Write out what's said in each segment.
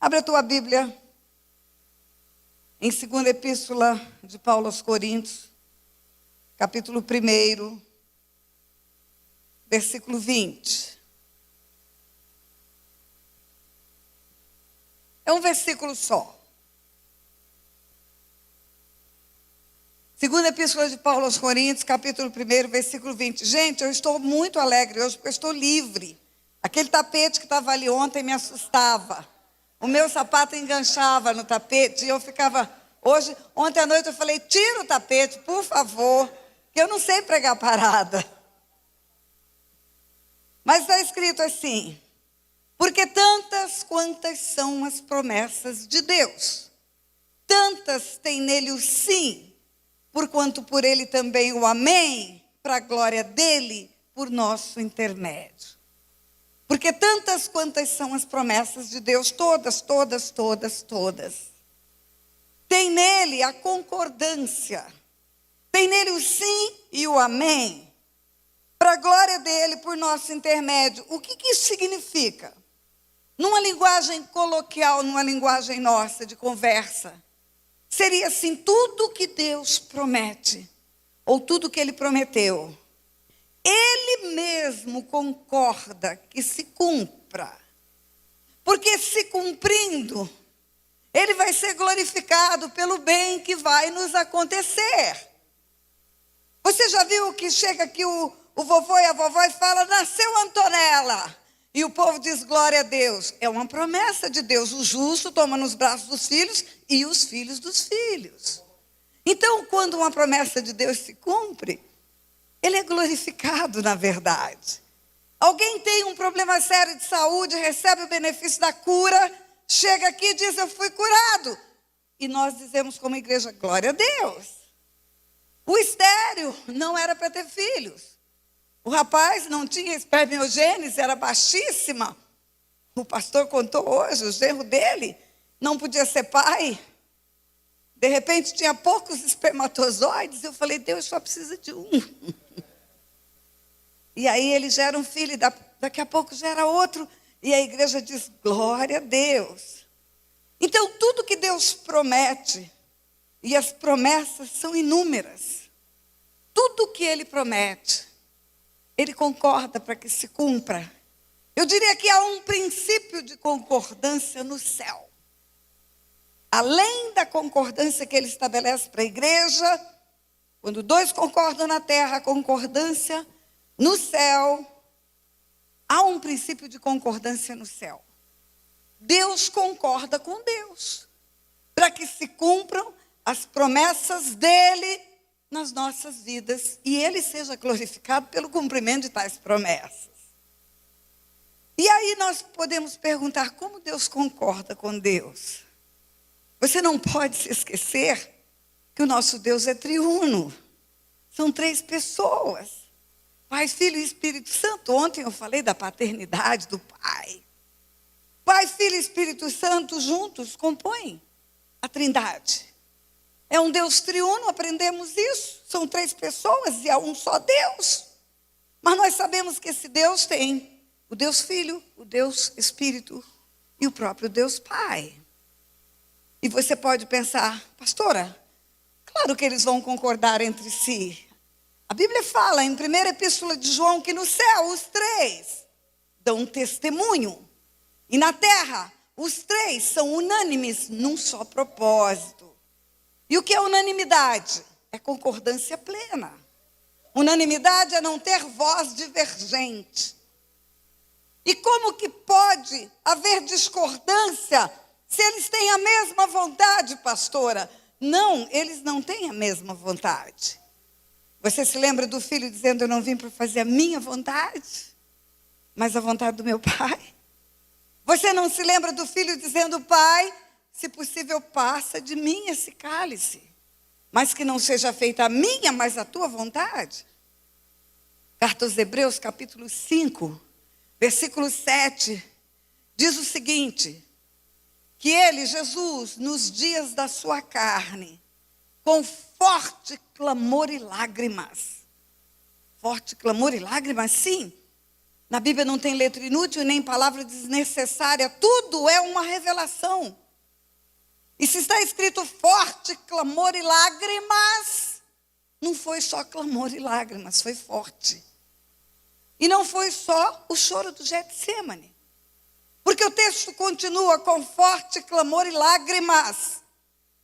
Abre a tua Bíblia em 2ª Epístola de Paulo aos Coríntios, capítulo 1, versículo 20. É um versículo só. 2ª Epístola de Paulo aos Coríntios, capítulo 1, versículo 20. Gente, eu estou muito alegre hoje porque eu estou livre. Aquele tapete que estava ali ontem me assustava. O meu sapato enganchava no tapete e eu ficava... Ontem à noite eu falei, tira o tapete, por favor, que eu não sei pregar parada. Mas está escrito assim: porque tantas quantas são as promessas de Deus, tantas tem nele o sim, porquanto por ele também o amém, para a glória dele, por nosso intermédio. Porque tantas quantas são as promessas de Deus, todas. Tem nele a concordância, tem nele o sim e o amém, para a glória dele, por nosso intermédio. O que isso significa? Numa linguagem coloquial, numa linguagem nossa de conversa, seria assim: tudo que Deus promete, ou tudo que ele prometeu, ele mesmo concorda que se cumpra. Porque se cumprindo, ele vai ser glorificado pelo bem que vai nos acontecer. Você já viu que chega aqui o vovô e a vovó e fala, nasceu Antonella. E o povo diz, glória a Deus. É uma promessa de Deus. O justo toma nos braços dos filhos e os filhos dos filhos. Então, quando uma promessa de Deus se cumpre, ele é glorificado na verdade. Alguém tem um problema sério de saúde, recebe o benefício da cura, chega aqui e diz, eu fui curado. E nós dizemos como igreja, glória a Deus. O estéril não era para ter filhos. O rapaz não tinha espermiogênese, era baixíssima. O pastor contou hoje, o genro dele não podia ser pai. De repente tinha poucos espermatozoides. Eu falei, Deus só precisa de um. E aí ele gera um filho, e daqui a pouco gera outro. E a igreja diz, glória a Deus. Então, tudo que Deus promete, e as promessas são inúmeras, tudo que ele promete, ele concorda para que se cumpra. Eu diria que há um princípio de concordância no céu. Além da concordância que ele estabelece para a igreja, quando dois concordam na terra, a concordância no céu, há um princípio de concordância no céu. Deus concorda com Deus, para que se cumpram as promessas dele nas nossas vidas, e ele seja glorificado pelo cumprimento de tais promessas. E aí nós podemos perguntar, como Deus concorda com Deus? Você não pode se esquecer que o nosso Deus é triuno. São 3 pessoas. Pai, Filho e Espírito Santo. Ontem eu falei da paternidade do Pai. Pai, Filho e Espírito Santo juntos compõem a Trindade. É um Deus triuno, aprendemos isso. São 3 pessoas e há um só Deus. Mas nós sabemos que esse Deus tem o Deus Filho, o Deus Espírito e o próprio Deus Pai. E você pode pensar, pastora, claro que eles vão concordar entre si. A Bíblia fala em 1ª Epístola de João que no céu os 3 dão testemunho. E na terra os 3 são unânimes num só propósito. E o que é unanimidade? É concordância plena. Unanimidade é não ter voz divergente. E como que pode haver discordância se eles têm a mesma vontade, pastora? Não, eles não têm a mesma vontade. Você se lembra do filho dizendo, eu não vim para fazer a minha vontade, mas a vontade do meu pai? Você não se lembra do filho dizendo, pai, se possível passa de mim esse cálice, mas que não seja feita a minha, mas a tua vontade? Carta aos Hebreus, capítulo 5, versículo 7, diz o seguinte, que ele, Jesus, nos dias da sua carne, com forte clamor e lágrimas, sim, Na Bíblia não tem letra inútil nem palavra desnecessária. Tudo é uma revelação. E se está escrito forte, clamor e lágrimas, não foi só clamor e lágrimas, foi forte. E não foi só o choro do Getsêmani. Porque o texto continua com forte clamor e lágrimas.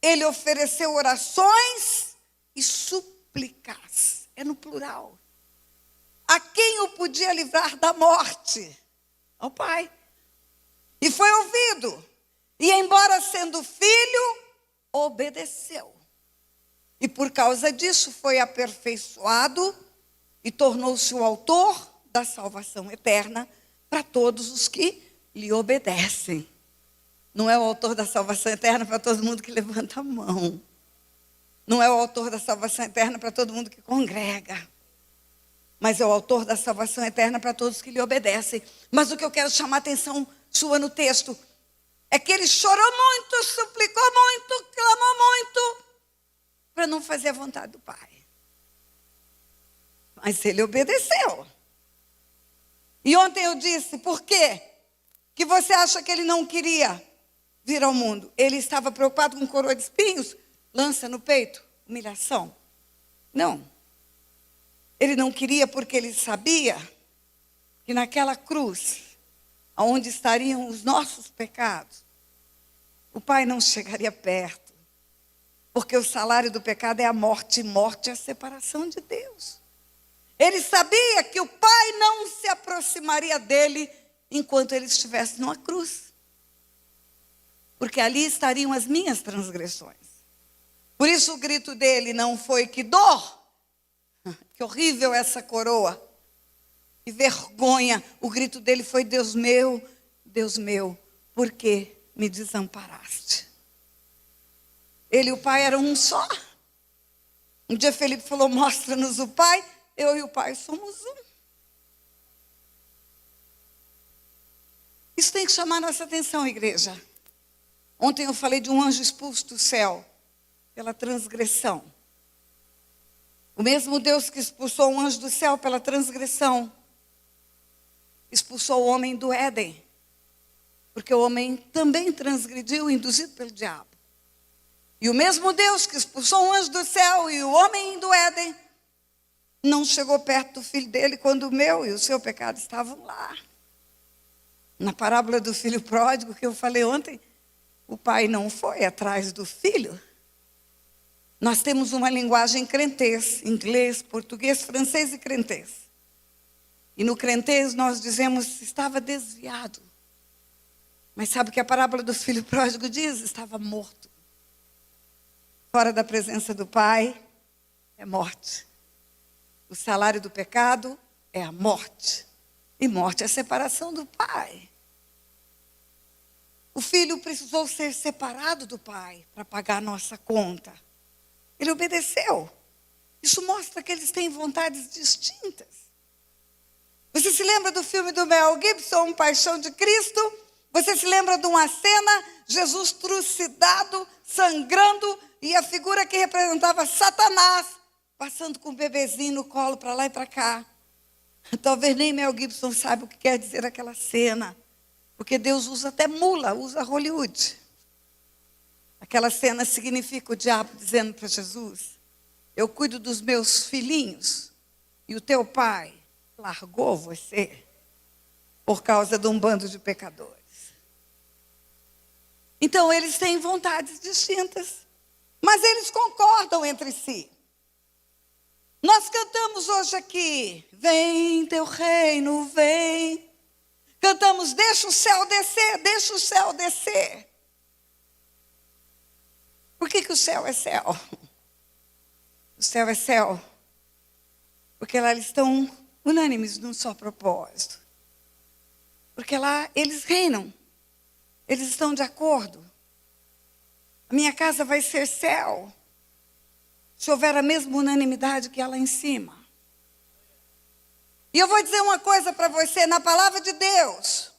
Ele ofereceu orações e súplicas. É no plural. A quem o podia livrar da morte? Ao Pai. E foi ouvido. E embora sendo filho, obedeceu. E por causa disso foi aperfeiçoado e tornou-se o autor da salvação eterna para todos os que lhe obedecem. Não é o autor da salvação eterna para todo mundo que levanta a mão. Não é o autor da salvação eterna para todo mundo que congrega. Mas é o autor da salvação eterna para todos que lhe obedecem. Mas o que eu quero chamar a atenção sua no texto é que ele chorou muito, suplicou muito, clamou muito, para não fazer a vontade do Pai. Mas ele obedeceu. E ontem eu disse, por quê? Que você acha que ele não queria vir ao mundo? Ele estava preocupado com coroa de espinhos, lança no peito, humilhação. Não. Ele não queria porque ele sabia que naquela cruz, onde estariam os nossos pecados, o Pai não chegaria perto. Porque o salário do pecado é a morte, e morte é a separação de Deus. Ele sabia que o Pai não se aproximaria dele enquanto ele estivesse numa cruz. Porque ali estariam as minhas transgressões. Por isso o grito dele não foi que dor, que horrível essa coroa, que vergonha. O grito dele foi: Deus meu, por que me desamparaste? Ele e o Pai eram um só. Um dia Felipe falou: mostra-nos o Pai. Eu e o Pai somos um. Isso tem que chamar nossa atenção, igreja. Ontem eu falei de um anjo expulso do céu pela transgressão. O mesmo Deus que expulsou um anjo do céu pela transgressão, expulsou o homem do Éden. Porque o homem também transgrediu, induzido pelo diabo. E o mesmo Deus que expulsou um anjo do céu e o homem do Éden, não chegou perto do filho dele quando o meu e o seu pecado estavam lá. Na parábola do filho pródigo que eu falei ontem, o pai não foi atrás do filho. Nós temos uma linguagem crentez, inglês, português, francês e crentez. E no crentez nós dizemos: estava desviado. Mas sabe o que a parábola do filho pródigo diz? Estava morto. Fora da presença do Pai é morte. O salário do pecado é a morte. E morte é a separação do Pai. O filho precisou ser separado do Pai para pagar a nossa conta. Ele obedeceu. Isso mostra que eles têm vontades distintas. Você se lembra do filme do Mel Gibson, Paixão de Cristo? Você se lembra de uma cena, Jesus trucidado, sangrando, e a figura que representava Satanás, passando com o bebezinho no colo para lá e para cá. Talvez nem Mel Gibson saiba o que quer dizer aquela cena. Porque Deus usa até mula, usa Hollywood. Aquela cena significa o diabo dizendo para Jesus: eu cuido dos meus filhinhos e o teu pai largou você por causa de um bando de pecadores. Então eles têm vontades distintas, mas eles concordam entre si. Nós cantamos hoje aqui: vem teu reino, vem. Cantamos: deixa o céu descer, deixa o céu descer. Por que o céu é céu? O céu é céu porque lá eles estão unânimes num só propósito. Porque lá eles reinam. Eles estão de acordo. A minha casa vai ser céu se houver a mesma unanimidade que ela em cima. E eu vou dizer uma coisa para você: na palavra de Deus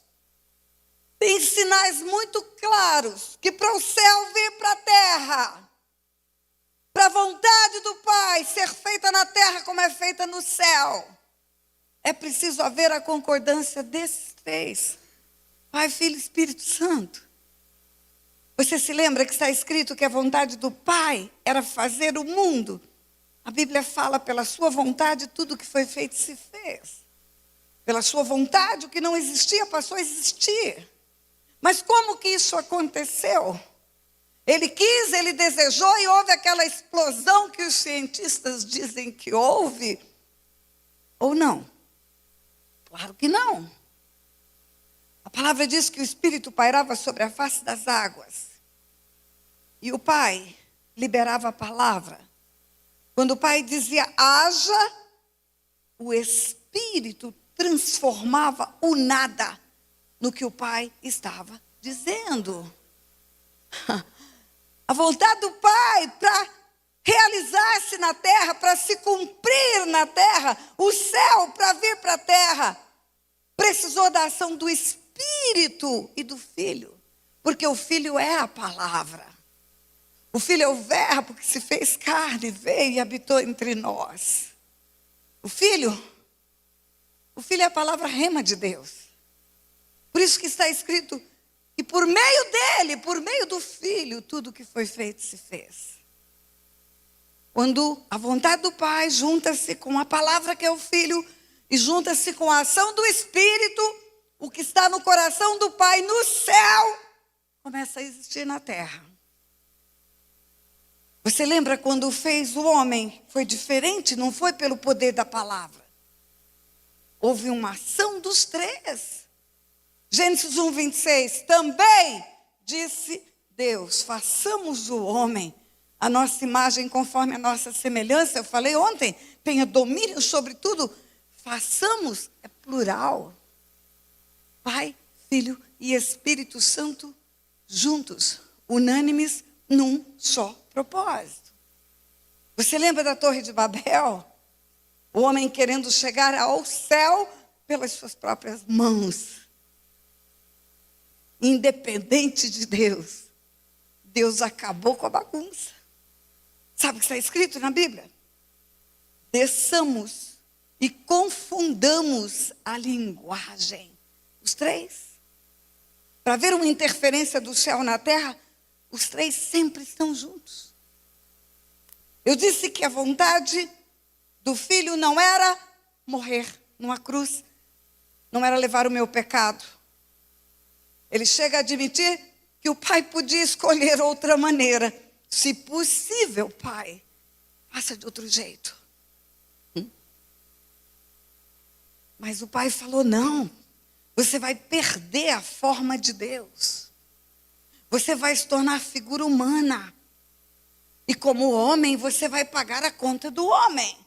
tem sinais muito claros que para o céu vir para a terra, para a vontade do Pai ser feita na terra como é feita no céu, é preciso haver a concordância desses três: Pai, Filho e Espírito Santo. Você se lembra que está escrito que a vontade do Pai era fazer o mundo? A Bíblia fala, pela sua vontade, tudo que foi feito se fez. Pela sua vontade, o que não existia passou a existir. Mas como que isso aconteceu? Ele quis, ele desejou e houve aquela explosão que os cientistas dizem que houve? Ou não? Claro que não. A palavra diz que o Espírito pairava sobre a face das águas. E o Pai liberava a palavra. Quando o Pai dizia, haja, o Espírito transformava o nada no que o Pai estava dizendo. A vontade do Pai para realizar-se na terra, para se cumprir na terra, o céu para vir para a terra, precisou da ação do Espírito e do Filho, porque o Filho é a palavra. O Filho é o Verbo que se fez carne, veio e habitou entre nós. O Filho é a palavra rema de Deus. Por isso que está escrito que por meio dele, por meio do Filho, tudo que foi feito se fez. Quando a vontade do Pai junta-se com a palavra que é o Filho e junta-se com a ação do Espírito, o que está no coração do Pai no céu começa a existir na terra. Você lembra quando fez o homem? Foi diferente, não foi pelo poder da palavra. Houve uma ação dos três. Gênesis 1:26, também disse Deus, façamos o homem a nossa imagem conforme a nossa semelhança. Eu falei ontem, tenha domínio sobre tudo. Façamos, é plural. Pai, Filho e Espírito Santo juntos, unânimes num só propósito. Você lembra da Torre de Babel? O homem querendo chegar ao céu pelas suas próprias mãos. Independente de Deus. Deus acabou com a bagunça. Sabe o que está escrito na Bíblia? Desçamos e confundamos a linguagem. Os três. Para ver uma interferência do céu na terra, os três sempre estão juntos. Eu disse que a vontade do Filho não era morrer numa cruz, não era levar o meu pecado. Ele chega a admitir que o Pai podia escolher outra maneira. Se possível, Pai, faça de outro jeito. Mas o Pai falou, não, você vai perder a forma de Deus. Você vai se tornar figura humana. E como homem, você vai pagar a conta do homem.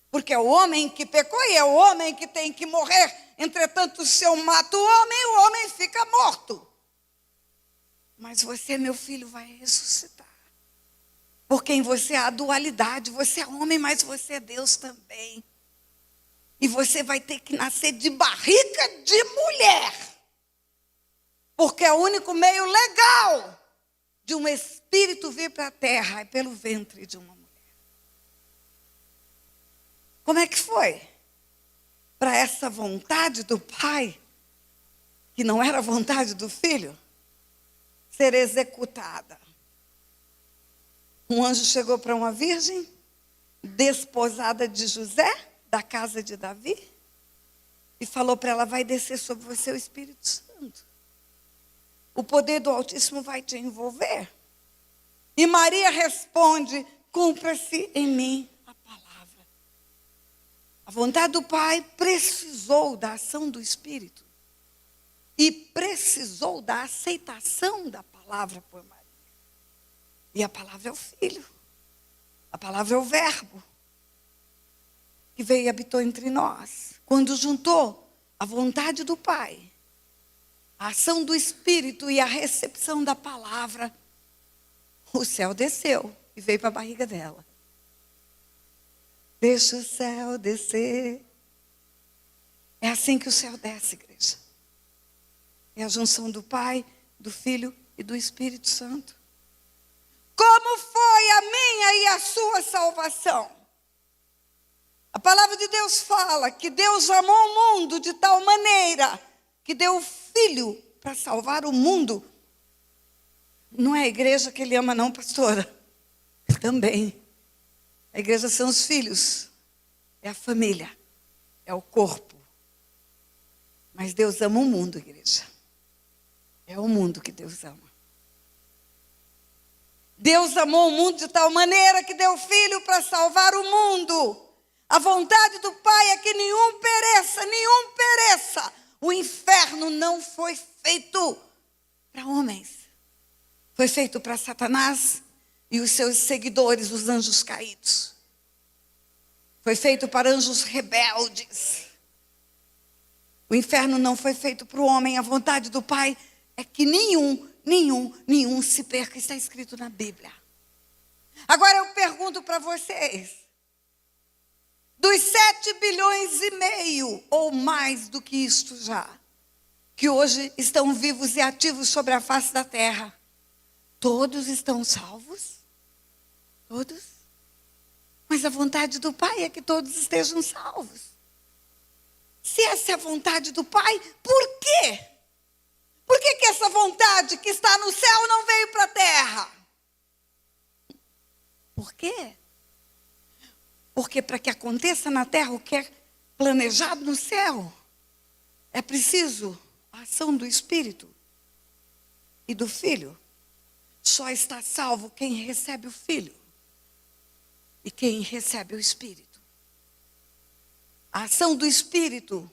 Porque é o homem que pecou e é o homem que tem que morrer. Entretanto, se eu mato o homem fica morto. Mas você, meu filho, vai ressuscitar. Porque em você há dualidade. Você é homem, mas você é Deus também. E você vai ter que nascer de barriga de mulher. Porque é o único meio legal de um espírito vir para a terra é pelo ventre de uma mulher. Como é que foi? Para essa vontade do Pai, que não era a vontade do Filho, ser executada. Um anjo chegou para uma virgem, desposada de José, da casa de Davi, e falou para ela, vai descer sobre você o Espírito Santo. O poder do Altíssimo vai te envolver. E Maria responde, cumpra-se em mim a palavra. A vontade do Pai precisou da ação do Espírito. E precisou da aceitação da palavra por Maria. E a palavra é o Filho. A palavra é o Verbo. Que veio e habitou entre nós. Quando juntou a vontade do Pai, a ação do Espírito e a recepção da palavra, o céu desceu e veio para a barriga dela. Deixa o céu descer. É assim que o céu desce, igreja. É a junção do Pai, do Filho e do Espírito Santo. Como foi a minha e a sua salvação? A palavra de Deus fala que Deus amou o mundo de tal maneira que deu o Filho para salvar o mundo. Não é a igreja que ele ama não, pastora? Também. A igreja são os filhos, é a família, é o corpo. Mas Deus ama o mundo, igreja. É o mundo que Deus ama. Deus amou o mundo de tal maneira que deu o Filho para salvar o mundo. A vontade do Pai é que nenhum pereça, nenhum pereça. O inferno não foi feito para homens. Foi feito para Satanás e os seus seguidores, os anjos caídos. Foi feito para anjos rebeldes. O inferno não foi feito para o homem. A vontade do Pai é que nenhum se perca. Está escrito na Bíblia. Agora eu pergunto para vocês. Dos 7,5 bilhões ou mais do que isto já, que hoje estão vivos e ativos sobre a face da terra, todos estão salvos? Todos? Mas a vontade do Pai é que todos estejam salvos. Se essa é a vontade do Pai, por quê? Por que essa vontade que está no céu não veio para a terra? Por quê? Porque para que aconteça na terra o que é planejado no céu, é preciso a ação do Espírito e do Filho. Só está salvo quem recebe o Filho e quem recebe o Espírito. A ação do Espírito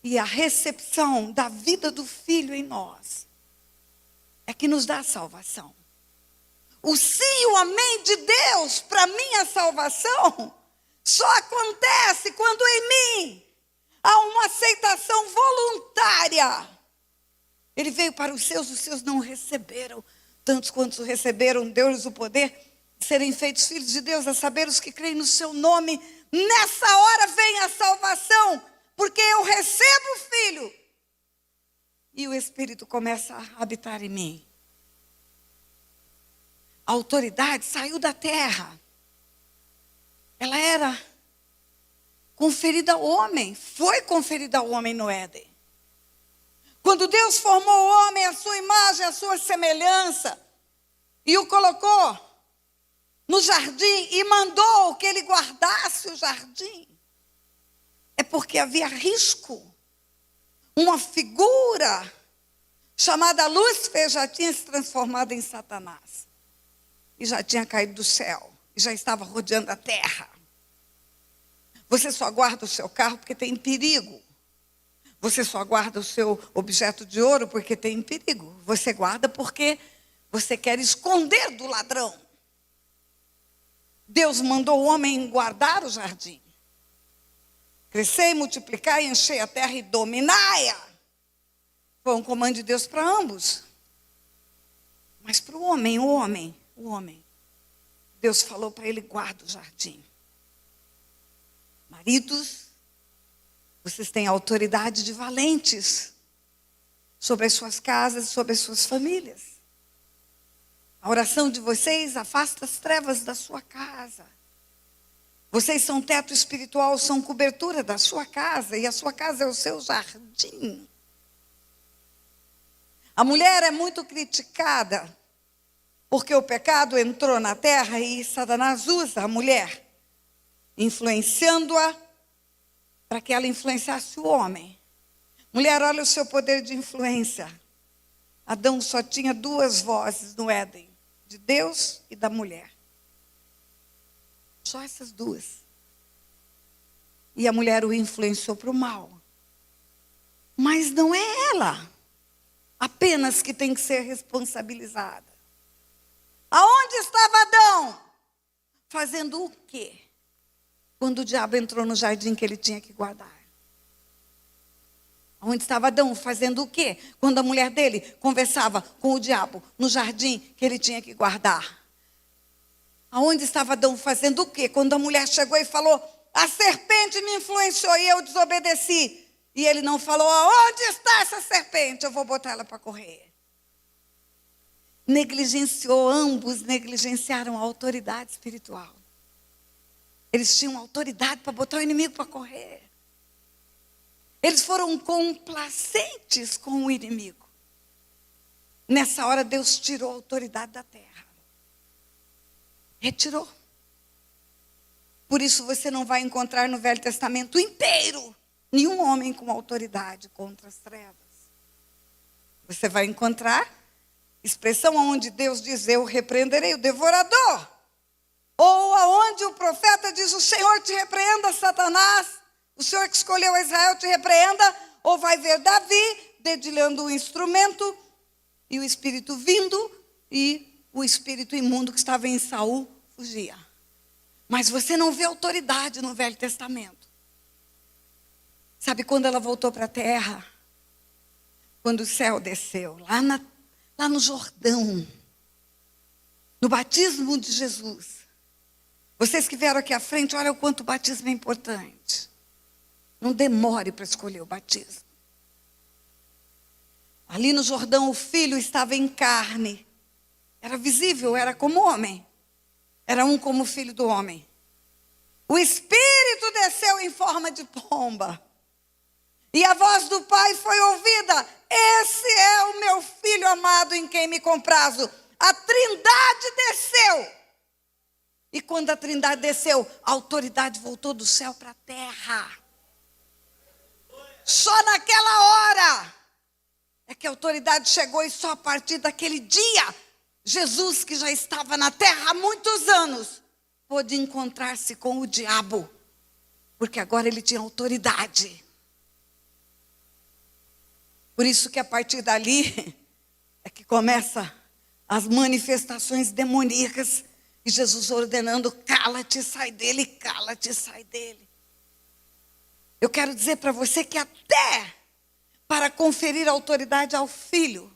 e a recepção da vida do Filho em nós é que nos dá a salvação. O sim e o amém de Deus para minha salvação só acontece quando em mim há uma aceitação voluntária. Ele veio para os seus não o receberam. Tantos quantos o receberam, deu-lhes o poder de serem feitos filhos de Deus, a saber os que creem no seu nome. Nessa hora vem a salvação, porque eu recebo o Filho e o Espírito começa a habitar em mim. A autoridade saiu da terra. Ela era conferida ao homem. Foi conferida ao homem no Éden. Quando Deus formou o homem à sua imagem, à sua semelhança, e o colocou no jardim e mandou que ele guardasse o jardim, é porque havia risco. Uma figura chamada Lúcifer já tinha se transformado em Satanás. E já tinha caído do céu. E já estava rodeando a terra. Você só guarda o seu carro porque tem perigo. Você só guarda o seu objeto de ouro porque tem perigo. Você guarda porque você quer esconder do ladrão. Deus mandou o homem guardar o jardim. Crescer e multiplicar e encher a terra e dominar-a. Foi um comando de Deus para ambos. Mas para o homem, Deus falou para ele: guarda o jardim. Maridos, vocês têm autoridade de valentes sobre as suas casas e sobre as suas famílias. A oração de vocês afasta as trevas da sua casa. Vocês são teto espiritual, são cobertura da sua casa, e a sua casa é o seu jardim. A mulher é muito criticada porque o pecado entrou na terra e Satanás usa a mulher, influenciando-a para que ela influenciasse o homem. Mulher, olha o seu poder de influência. Adão só tinha 2 vozes no Éden, de Deus e da mulher. Só essas 2. E a mulher o influenciou para o mal. Mas não é ela apenas que tem que ser responsabilizada. Aonde estava Adão? Fazendo o quê? Quando o diabo entrou no jardim que ele tinha que guardar. Aonde estava Adão? Fazendo o quê? Quando a mulher dele conversava com o diabo no jardim que ele tinha que guardar. Aonde estava Adão? Fazendo o quê? Quando a mulher chegou e falou: a serpente me influenciou e eu desobedeci. E ele não falou: aonde está essa serpente? Eu vou botar ela para correr. Negligenciou, ambos negligenciaram a autoridade espiritual. Eles tinham autoridade para botar o inimigo para correr. Eles foram complacentes com o inimigo. Nessa hora Deus tirou a autoridade da terra. Retirou. Por isso você não vai encontrar no Velho Testamento inteiro nenhum homem com autoridade contra as trevas. Você vai encontrar expressão onde Deus diz: eu repreenderei o devorador. Ou aonde o profeta diz: o Senhor te repreenda, Satanás. O Senhor que escolheu Israel te repreenda. Ou vai ver Davi dedilhando o instrumento e o espírito vindo, e o espírito imundo que estava em Saul fugia. Mas você não vê autoridade no Velho Testamento. Sabe quando ela voltou para a terra? Quando o céu desceu, lá no Jordão, no batismo de Jesus. Vocês que vieram aqui à frente, olha o quanto o batismo é importante. Não demore para escolher o batismo. Ali no Jordão, o filho estava em carne. Era visível, era como homem. Era um como o filho do homem. O Espírito desceu em forma de pomba. E a voz do Pai foi ouvida: esse é o meu filho amado em quem me comprazo. A Trindade desceu. E quando a Trindade desceu, a autoridade voltou do céu para a terra. Só naquela hora é que a autoridade chegou, e só a partir daquele dia, Jesus, que já estava na terra há muitos anos, pôde encontrar-se com o diabo, porque agora ele tinha autoridade. Por isso que a partir dali é que começa as manifestações demoníacas, e Jesus ordenando: cala-te, sai dele, cala-te, sai dele. Eu quero dizer para você que até para conferir autoridade ao filho,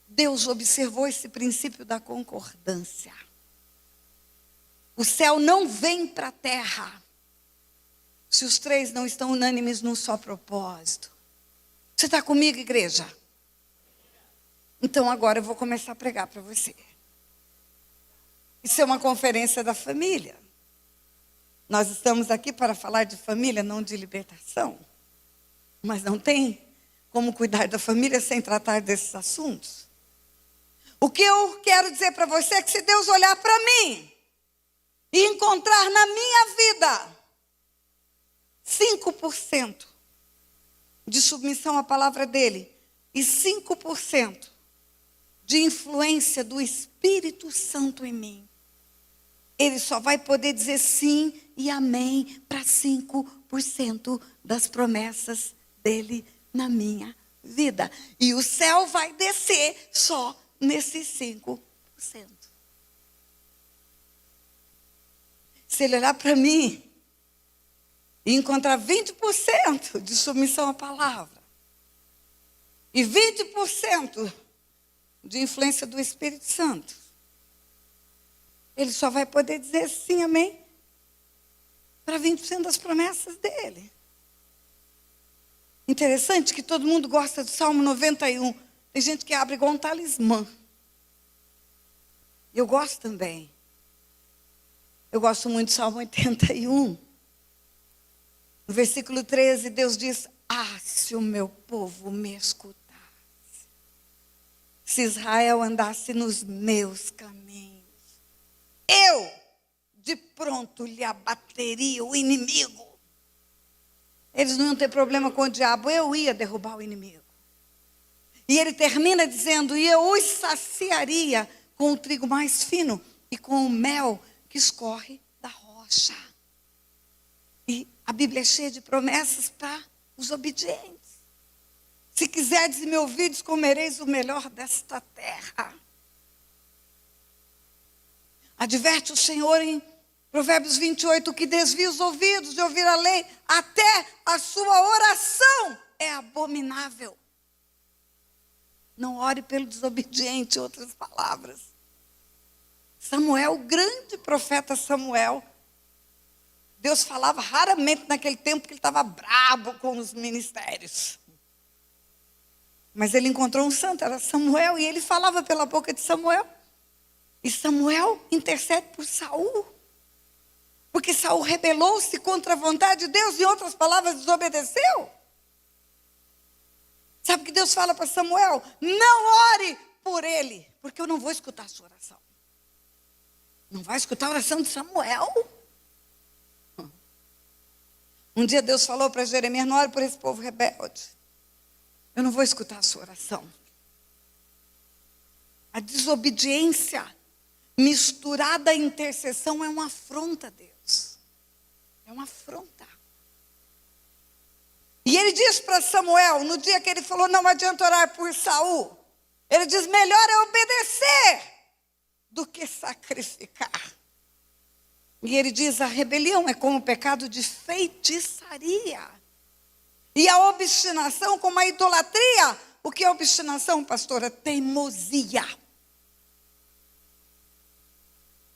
Deus observou esse princípio da concordância. O céu não vem para a terra se os três não estão unânimes num só propósito. Você está comigo, igreja? Então agora eu vou começar a pregar para você. Isso é uma conferência da família. Nós estamos aqui para falar de família, não de libertação. Mas não tem como cuidar da família sem tratar desses assuntos. O que eu quero dizer para você é que se Deus olhar para mim e encontrar na minha vida 5% de submissão à palavra dele e 5% de influência do Espírito Santo em mim, ele só vai poder dizer sim e amém para 5% das promessas dele na minha vida. E o céu vai descer só nesses 5%. Se ele olhar para mim e encontrar 20% de submissão à palavra e 20% de influência do Espírito Santo, ele só vai poder dizer sim, amém, para 20% das promessas dele. Interessante que todo mundo gosta do Salmo 91. Tem gente que abre igual um talismã. Eu gosto também. Eu gosto muito do Salmo 81. No versículo 13, Deus diz: se o meu povo me escutasse, se Israel andasse nos meus caminhos, eu de pronto lhe abateria o inimigo. Eles não iam ter problema com o diabo, eu ia derrubar o inimigo. E ele termina dizendo: e eu os saciaria com o trigo mais fino e com o mel que escorre da rocha. E a Bíblia é cheia de promessas para os obedientes. Se quiserdes e me ouvirdes, comereis o melhor desta terra. Adverte o Senhor em Provérbios 28, que desvia os ouvidos de ouvir a lei, até a sua oração é abominável. Não ore pelo desobediente, outras palavras. Samuel, o grande profeta Samuel, Deus falava raramente naquele tempo que ele estava brabo com os ministérios. Mas ele encontrou um santo, era Samuel, e ele falava pela boca de Samuel. E Samuel intercede por Saul. Porque Saul rebelou-se contra a vontade de Deus, em outras palavras, desobedeceu. Sabe o que Deus fala para Samuel? Não ore por ele, porque eu não vou escutar a sua oração. Não vai escutar a oração de Samuel? Um dia Deus falou para Jeremias, não ore por esse povo rebelde. Eu não vou escutar a sua oração. A desobediência misturada à intercessão é uma afronta a Deus. É uma afronta. E ele diz para Samuel, no dia que ele falou, não adianta orar por Saul. Ele diz, melhor é obedecer do que sacrificar. E ele diz, a rebelião é como o pecado de feitiçaria. E a obstinação como a idolatria. O que é obstinação, pastora? Teimosia.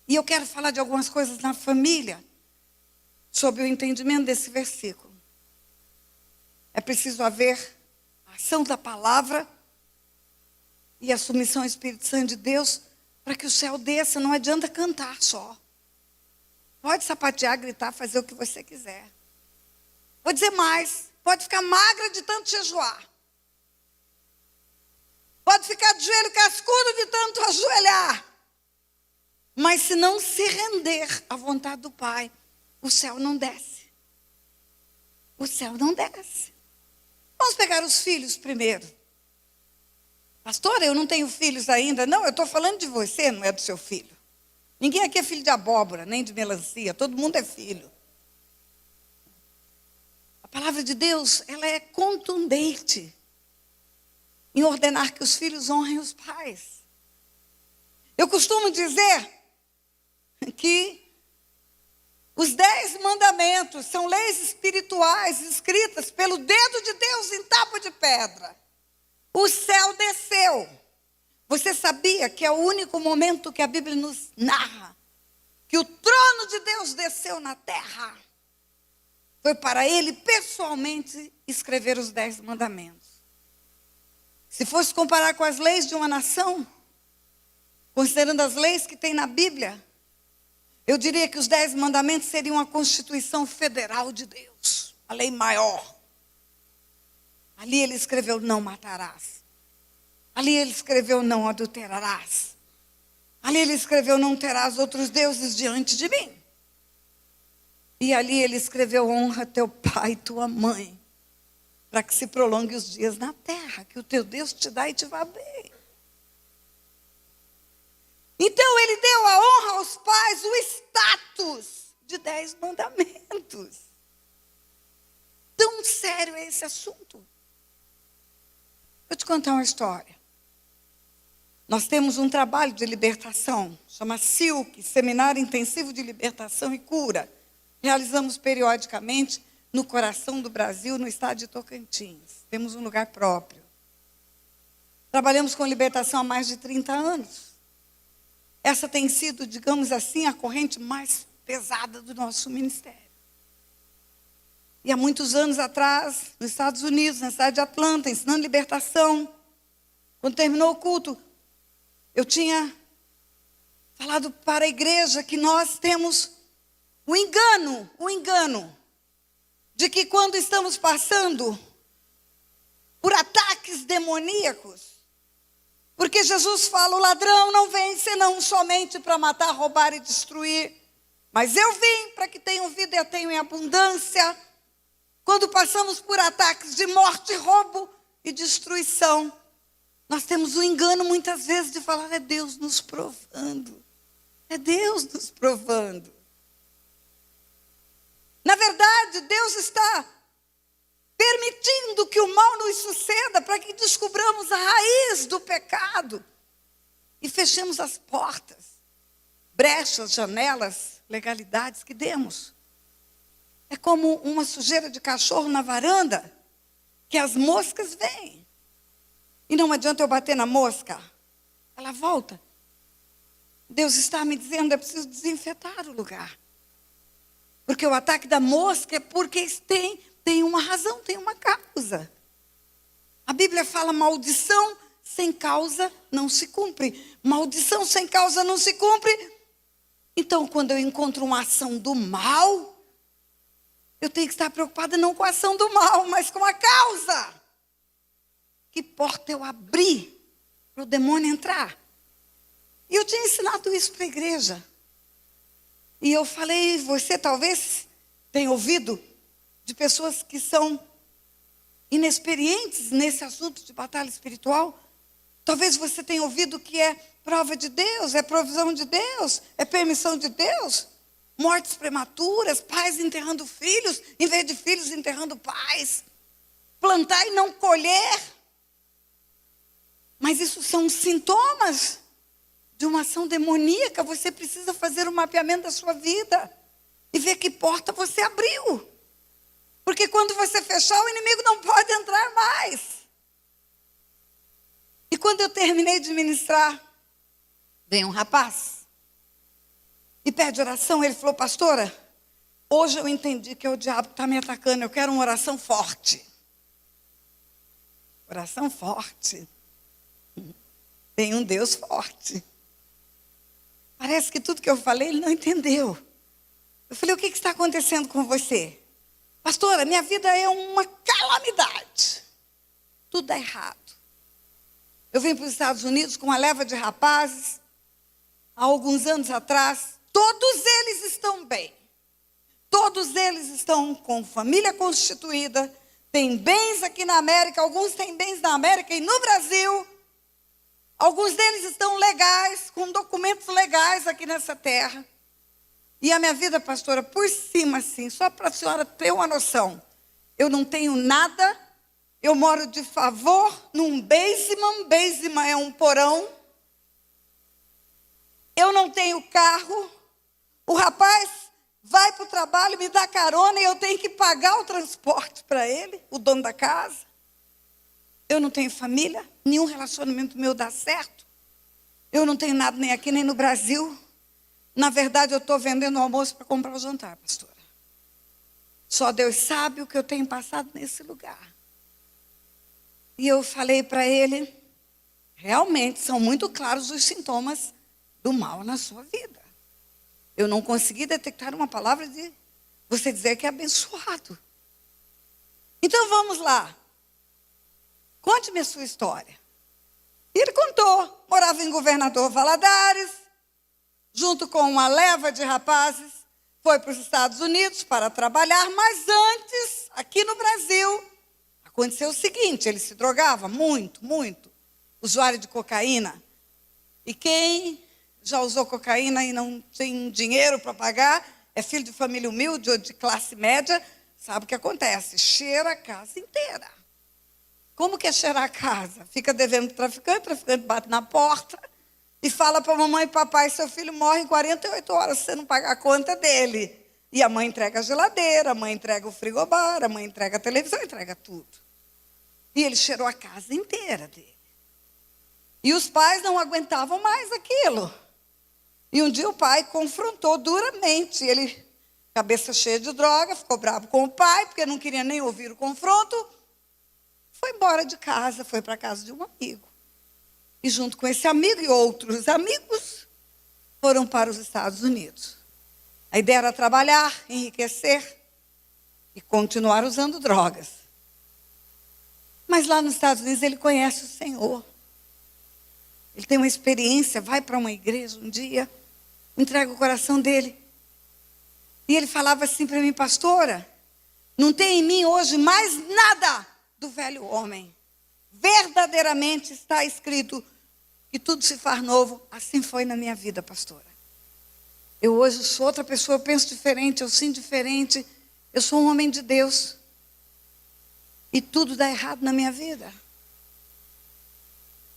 E eu quero falar de algumas coisas na família, sobre o entendimento desse versículo. É preciso haver a ação da palavra e a submissão ao Espírito Santo de Deus para que o céu desça. Não adianta cantar só. Pode sapatear, gritar, fazer o que você quiser. Vou dizer mais. Pode ficar magra de tanto jejuar. Pode ficar de joelho cascudo de tanto ajoelhar. Mas se não se render à vontade do Pai, o céu não desce. O céu não desce. Vamos pegar os filhos primeiro. Pastora, eu não tenho filhos ainda. Não, eu estou falando de você, não é do seu filho. Ninguém aqui é filho de abóbora, nem de melancia. Todo mundo é filho. A palavra de Deus, ela é contundente em ordenar que os filhos honrem os pais. Eu costumo dizer que os 10 mandamentos são leis espirituais escritas pelo dedo de Deus em tábua de pedra. O céu desceu. Você sabia que é o único momento que a Bíblia nos narra que o trono de Deus desceu na terra? Foi para ele pessoalmente escrever os 10 mandamentos. Se fosse comparar com as leis de uma nação, considerando as leis que tem na Bíblia, eu diria que os 10 mandamentos seriam a Constituição Federal de Deus, a lei maior. Ali ele escreveu, não matarás. Ali ele escreveu, não adulterarás. Ali ele escreveu, não terás outros deuses diante de mim. E ali ele escreveu, honra teu pai e tua mãe, para que se prolongue os dias na terra, que o teu Deus te dá e te vá bem. Então ele deu a honra aos pais, o status de 10 mandamentos. Tão sério é esse assunto. Vou te contar uma história. Nós temos um trabalho de libertação, chama SILC, Seminário Intensivo de Libertação e Cura. Realizamos periodicamente no coração do Brasil, no estado de Tocantins. Temos um lugar próprio. Trabalhamos com libertação há mais de 30 anos. Essa tem sido, digamos assim, a corrente mais pesada do nosso ministério. E há muitos anos atrás, nos Estados Unidos, na cidade de Atlanta, ensinando libertação, quando terminou o culto, eu tinha falado para a igreja que nós temos o engano de que quando estamos passando por ataques demoníacos, porque Jesus fala, o ladrão não vem senão somente para matar, roubar e destruir. Mas eu vim para que tenham vida e a tenham em abundância. Quando passamos por ataques de morte, roubo e destruição, nós temos o engano muitas vezes de falar, é Deus nos provando. É Deus nos provando. Na verdade, Deus está permitindo que o mal nos suceda para que descubramos a raiz do pecado e fechemos as portas, brechas, janelas, legalidades que demos. É como uma sujeira de cachorro na varanda, que as moscas vêm. E não adianta eu bater na mosca, ela volta. Deus está me dizendo, é preciso desinfetar o lugar. Porque o ataque da mosca é porque tem uma razão, tem uma causa. A Bíblia fala, maldição sem causa não se cumpre. Maldição sem causa não se cumpre. Então, quando eu encontro uma ação do mal, eu tenho que estar preocupada não com a ação do mal, mas com a causa. Que porta eu abri para o demônio entrar? E eu tinha ensinado isso para a igreja. E eu falei, você talvez tenha ouvido de pessoas que são inexperientes nesse assunto de batalha espiritual. Talvez você tenha ouvido que é prova de Deus, é provisão de Deus, é permissão de Deus. Mortes prematuras, pais enterrando filhos, em vez de filhos enterrando pais. Plantar e não colher. Mas isso são sintomas de uma ação demoníaca. Você precisa fazer um mapeamento da sua vida e ver que porta você abriu. Porque quando você fechar, o inimigo não pode entrar mais. E quando eu terminei de ministrar, veio um rapaz e pede oração. Ele falou, pastora, hoje eu entendi que é o diabo que está me atacando. Eu quero uma oração forte. Oração forte. Tem um Deus forte. Parece que tudo que eu falei, ele não entendeu. Eu falei, o que está acontecendo com você? Pastora, minha vida é uma calamidade. Tudo dá errado. Eu vim para os Estados Unidos com uma leva de rapazes, há alguns anos atrás. Todos eles estão bem. Todos eles estão com família constituída, têm bens aqui na América, alguns têm bens na América e no Brasil. Alguns deles estão legais, com documentos legais aqui nessa terra. E a minha vida, pastora, por cima, assim, só para a senhora ter uma noção. Eu não tenho nada, eu moro de favor num basement. Basement é um porão. Eu não tenho carro. O rapaz vai para o trabalho, me dá carona e eu tenho que pagar o transporte para ele, o dono da casa. Eu não tenho família, nenhum relacionamento meu dá certo. Eu não tenho nada nem aqui nem no Brasil. Na verdade, eu estou vendendo o almoço para comprar o jantar, pastora. Só Deus sabe o que eu tenho passado nesse lugar. E eu falei para ele, realmente são muito claros os sintomas do mal na sua vida. Eu não consegui detectar uma palavra de você dizer que é abençoado. Então vamos lá. Conte-me a sua história. E ele contou, morava em Governador Valadares, junto com uma leva de rapazes, foi para os Estados Unidos para trabalhar, mas antes, aqui no Brasil, aconteceu o seguinte, ele se drogava muito, muito, usuário de cocaína. E quem já usou cocaína e não tem dinheiro para pagar, é filho de família humilde ou de classe média, sabe o que acontece? Cheira a casa inteira. Como que é cheirar a casa? Fica devendo o traficante bate na porta e fala para a mamãe e papai, seu filho morre em 48 horas se você não pagar a conta dele. E a mãe entrega a geladeira, a mãe entrega o frigobar, a mãe entrega a televisão, entrega tudo. E ele cheirou a casa inteira dele. E os pais não aguentavam mais aquilo. E um dia o pai confrontou duramente. Ele, cabeça cheia de droga, ficou bravo com o pai, porque não queria nem ouvir o confronto. Foi embora de casa, foi para a casa de um amigo. E junto com esse amigo e outros amigos, foram para os Estados Unidos. A ideia era trabalhar, enriquecer e continuar usando drogas. Mas lá nos Estados Unidos ele conhece o Senhor. Ele tem uma experiência, vai para uma igreja um dia, entrega o coração dele. E ele falava assim para mim, pastora, não tem em mim hoje mais nada do velho homem. Verdadeiramente está escrito que tudo se faz novo. Assim foi na minha vida, pastora. Eu hoje sou outra pessoa, eu penso diferente, eu sinto diferente. Eu sou um homem de Deus. E tudo dá errado na minha vida.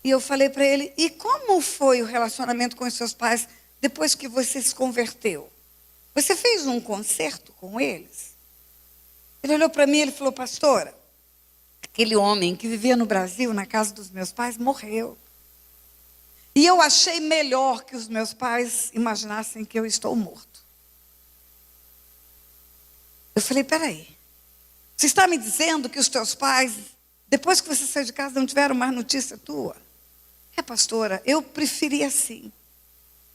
E eu falei para ele, e como foi o relacionamento com os seus pais depois que você se converteu? Você fez um concerto com eles? Ele olhou para mim e ele falou, pastora, aquele homem que vivia no Brasil, na casa dos meus pais, morreu. E eu achei melhor que os meus pais imaginassem que eu estou morto. Eu falei, peraí, você está me dizendo que os teus pais, depois que você saiu de casa, não tiveram mais notícia tua? É, pastora, eu preferi assim.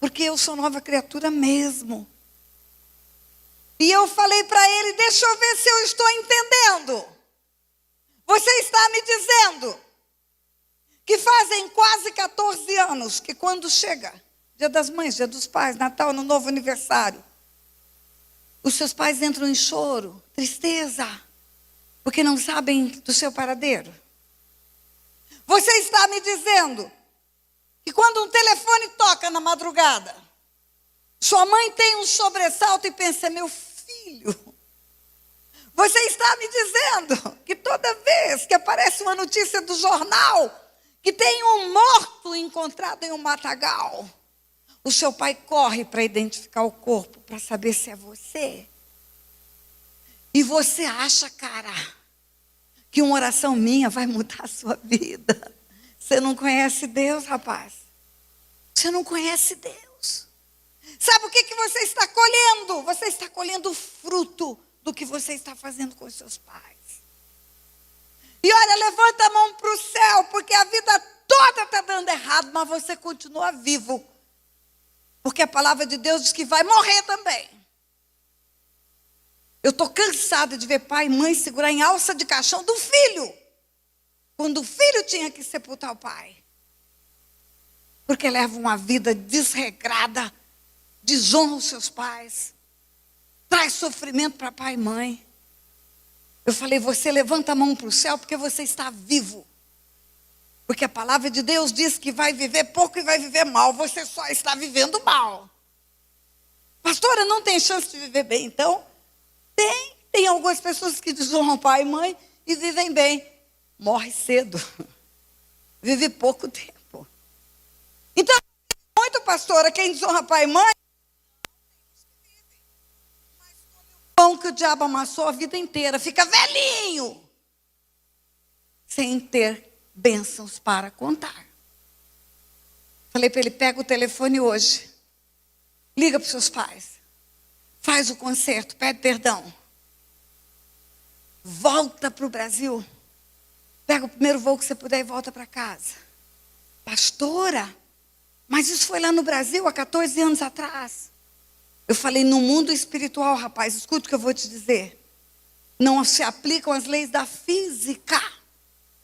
porque eu sou nova criatura mesmo. E eu falei para ele, deixa eu ver se eu estou entendendo. Você está me dizendo que fazem quase 14 anos que quando chega Dia das Mães, Dia dos Pais, Natal, Ano Novo, aniversário, os seus pais entram em choro, tristeza, porque não sabem do seu paradeiro. Você está me dizendo que quando um telefone toca na madrugada, sua mãe tem um sobressalto e pensa, meu filho. Você está me dizendo que toda vez que aparece uma notícia do jornal, que tem um morto encontrado em um matagal, o seu pai corre para identificar o corpo, para saber se é você. E você acha, cara, que uma oração minha vai mudar a sua vida. Você não conhece Deus, rapaz. Você não conhece Deus. Sabe o que você está colhendo? Você está colhendo o fruto do que você está fazendo com os seus pais. E olha, levanta a mão para o céu, porque a vida toda está dando errado, mas você continua vivo. Porque a palavra de Deus diz que vai morrer também. Eu estou cansada de ver pai e mãe segurar em alça de caixão do filho, quando o filho tinha que sepultar o pai. Porque leva uma vida desregrada, desonra os seus pais, traz sofrimento para pai e mãe. Eu falei, você levanta a mão para o céu porque você está vivo. Porque a palavra de Deus diz que vai viver pouco e vai viver mal. Você só está vivendo mal. Pastora, não tem chance de viver bem, então? Tem algumas pessoas que desonram pai e mãe e vivem bem. Morre cedo. Vive pouco tempo. Então, muito, pastora, quem desonra pai e mãe, mas come o pão que o diabo amassou a vida inteira, fica velhinho, sem ter bênçãos para contar. Falei para ele, pega o telefone hoje, liga para os seus pais, faz o concerto, pede perdão, volta para o Brasil, pega o primeiro voo que você puder e volta para casa. Pastora, mas isso foi lá no Brasil há 14 anos atrás. Eu falei, no mundo espiritual, rapaz, escuta o que eu vou te dizer. Não se aplicam as leis da física.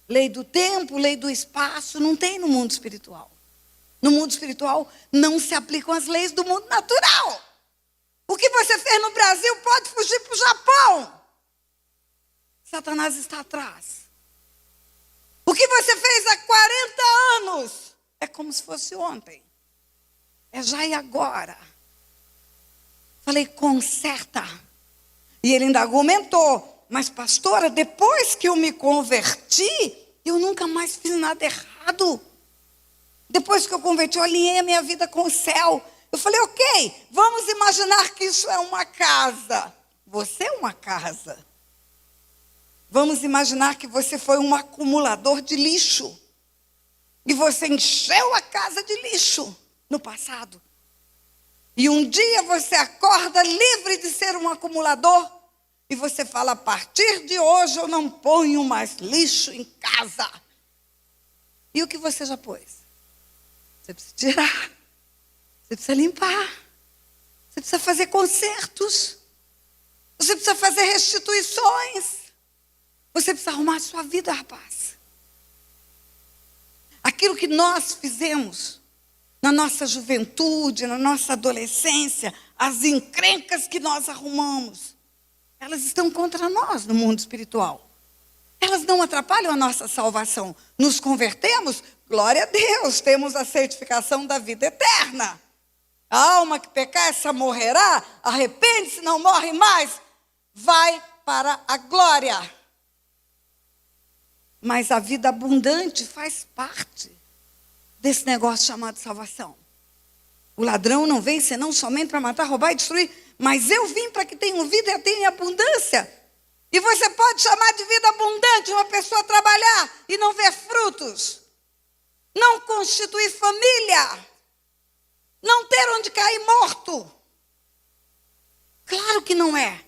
Lei do tempo, lei do espaço, não tem no mundo espiritual. No mundo espiritual não se aplicam as leis do mundo natural. O que você fez no Brasil pode fugir para o Japão. Satanás está atrás. O que você fez há 40 anos é como se fosse ontem. É já e agora. Falei, conserta. E ele ainda argumentou. Mas, pastora, depois que eu me converti, eu nunca mais fiz nada errado. Depois que eu converti, eu alinhei a minha vida com o céu. Eu falei, ok, vamos imaginar que isso é uma casa. Você é uma casa. Vamos imaginar que você foi um acumulador de lixo. E você encheu a casa de lixo no passado. E um dia você acorda livre de ser um acumulador. E você fala, a partir de hoje eu não ponho mais lixo em casa. E o que você já pôs? Você precisa tirar. Você precisa limpar. Você precisa fazer consertos. Você precisa fazer restituições. Você precisa arrumar a sua vida, rapaz. Aquilo que nós fizemos na nossa juventude, na nossa adolescência, as encrencas que nós arrumamos, elas estão contra nós no mundo espiritual. Elas não atrapalham a nossa salvação. Nos convertemos, glória a Deus, temos a certificação da vida eterna. A alma que pecar, essa morrerá, arrepende-se, não morre mais, vai para a glória. Mas a vida abundante faz parte desse negócio chamado salvação. O ladrão não vem senão somente para matar, roubar e destruir. Mas eu vim para que tenham vida e a tenham em abundância. E você pode chamar de vida abundante uma pessoa trabalhar e não ver frutos. Não constituir família. Não ter onde cair morto. Claro que não é.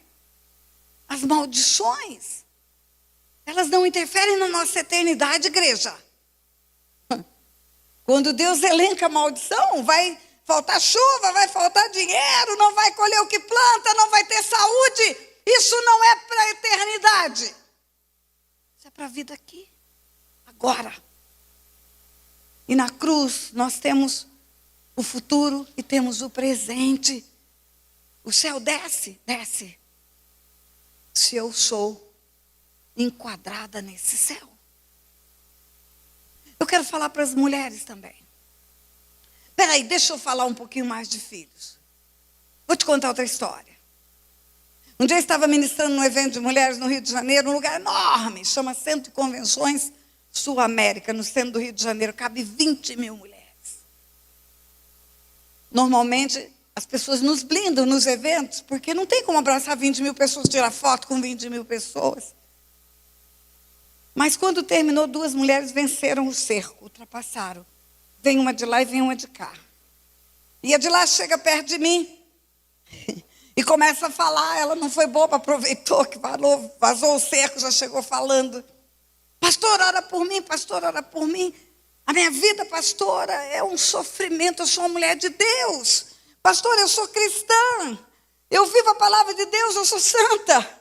As maldições, elas não interferem na nossa eternidade, igreja. Quando Deus elenca a maldição, vai faltar chuva, vai faltar dinheiro, não vai colher o que planta, não vai ter saúde. Isso não é para a eternidade. Isso é para a vida aqui, agora. E na cruz nós temos o futuro e temos o presente. O céu desce, desce. Se eu sou enquadrada nesse céu. Eu quero falar para as mulheres também. Espera aí, deixa eu falar um pouquinho mais de filhos. Vou te contar outra história. Um dia eu estava ministrando num evento de mulheres no Rio de Janeiro, um lugar enorme, chama Centro de Convenções Sul América, no centro do Rio de Janeiro, cabe 20 mil mulheres. Normalmente, as pessoas nos blindam nos eventos, porque não tem como abraçar 20 mil pessoas, tirar foto com 20 mil pessoas. Mas quando terminou, 2 mulheres venceram o cerco, ultrapassaram. Vem uma de lá e vem uma de cá. E a de lá chega perto de mim e começa a falar. Ela não foi boba, aproveitou que vazou o cerco, já chegou falando. Pastor, ora por mim, pastor, ora por mim. A minha vida, pastora, é um sofrimento. Eu sou uma mulher de Deus. Pastor, eu sou cristã. Eu vivo a palavra de Deus, eu sou santa.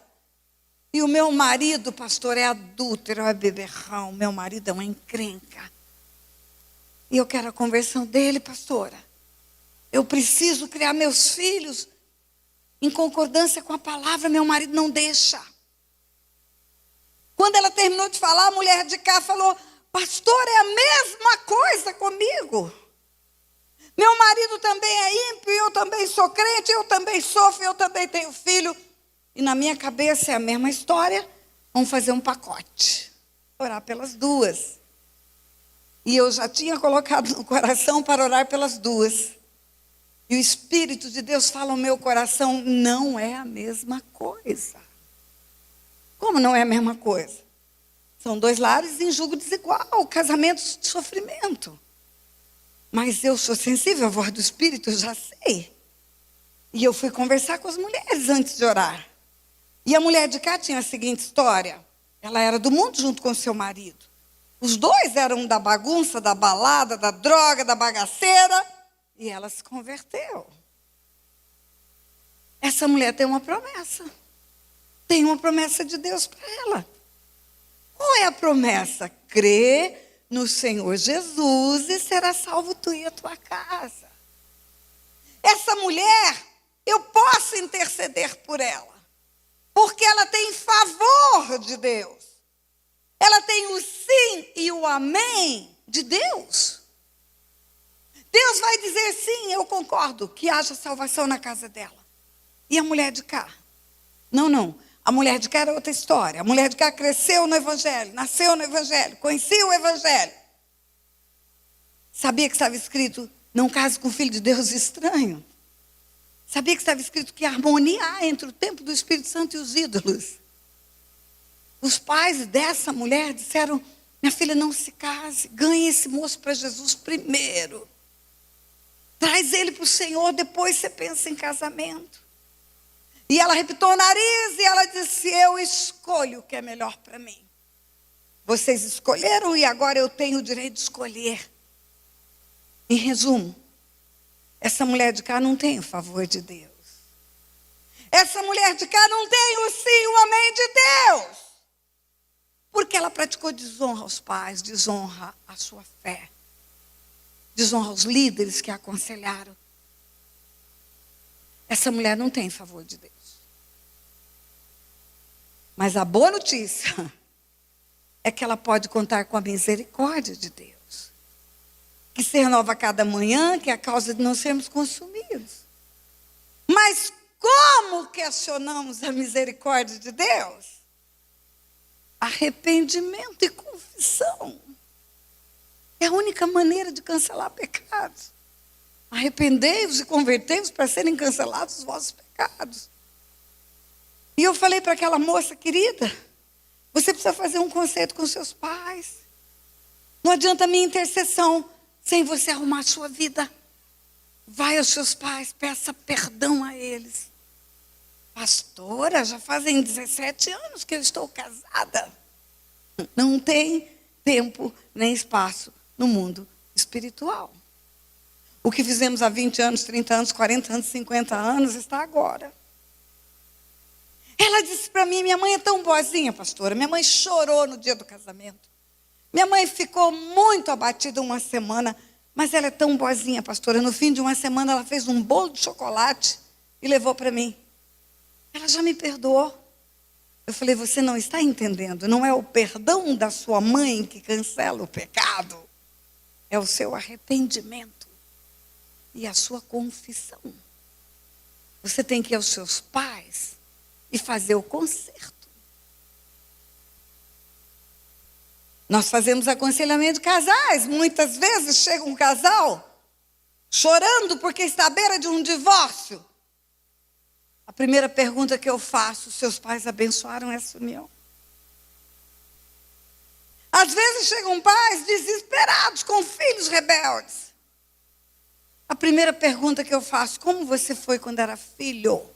E o meu marido, pastor, é adúltero, é beberrão. Meu marido é uma encrenca. E eu quero a conversão dele, pastora. Eu preciso criar meus filhos em concordância com a palavra. Meu marido não deixa. Quando ela terminou de falar, a mulher de cá falou: pastor, é a mesma coisa comigo. Meu marido também é ímpio, eu também sou crente, eu também sofro, eu também tenho filho. E na minha cabeça é a mesma história. Vamos fazer um pacote. Orar pelas 2. E eu já tinha colocado no coração para orar pelas 2. E o Espírito de Deus fala no meu coração: não é a mesma coisa. Como não é a mesma coisa? São 2 lares em julgo desigual, casamentos de sofrimento. Mas eu sou sensível à voz do Espírito, eu já sei. E eu fui conversar com as mulheres antes de orar. E a mulher de cá tinha a seguinte história. Ela era do mundo junto com seu marido. Os 2 eram da bagunça, da balada, da droga, da bagaceira. E ela se converteu. Essa mulher tem uma promessa. Tem uma promessa de Deus para ela. Qual é a promessa? Crê no Senhor Jesus e será salvo tu e a tua casa. Essa mulher, eu posso interceder por ela. Porque ela tem favor de Deus. Ela tem o sim e o amém de Deus. Deus vai dizer sim, eu concordo, que haja salvação na casa dela. E a mulher de cá? Não. A mulher de cá era outra história. A mulher de cá cresceu no Evangelho, nasceu no Evangelho, conhecia o Evangelho. Sabia que estava escrito, não case com filho de Deus estranho. Sabia que estava escrito que harmonia há entre o templo do Espírito Santo e os ídolos. Os pais dessa mulher disseram: minha filha, não se case, ganhe esse moço para Jesus primeiro. Traz ele para o Senhor, depois você pensa em casamento. E ela repitou o nariz e ela disse: eu escolho o que é melhor para mim. Vocês escolheram e agora eu tenho o direito de escolher. Em resumo, essa mulher de cá não tem o favor de Deus. Essa mulher de cá não tem o sim, o amém de Deus. Porque ela praticou desonra aos pais, desonra à sua fé. Desonra aos líderes que a aconselharam. Essa mulher não tem favor de Deus. Mas a boa notícia é que ela pode contar com a misericórdia de Deus. Que se renova a cada manhã, que é a causa de não sermos consumidos. Mas como questionamos a misericórdia de Deus? Arrependimento e confissão. É a única maneira de cancelar pecados. Arrependei-vos e convertei-vos para serem cancelados os vossos pecados. E eu falei para aquela moça: querida, você precisa fazer um concerto com seus pais. Não adianta a minha intercessão sem você arrumar a sua vida. Vai aos seus pais, peça perdão a eles. Pastora, já fazem 17 anos que eu estou casada. Não tem tempo nem espaço no mundo espiritual. O que fizemos há 20 anos, 30 anos, 40 anos, 50 anos, está agora. Ela disse para mim, minha mãe é tão boazinha, pastora. Minha mãe chorou no dia do casamento. Minha mãe ficou muito abatida uma semana, mas ela é tão boazinha, pastora. No fim de uma semana, ela fez um bolo de chocolate e levou para mim. Ela já me perdoou. Eu falei, você não está entendendo. Não é o perdão da sua mãe que cancela o pecado. É o seu arrependimento e a sua confissão. Você tem que ir aos seus pais e fazer o conserto. Nós fazemos aconselhamento de casais. Muitas vezes chega um casal chorando porque está à beira de um divórcio. A primeira pergunta que eu faço, seus pais abençoaram essa união? Às vezes chegam pais desesperados com filhos rebeldes. A primeira pergunta que eu faço, como você foi quando era filho?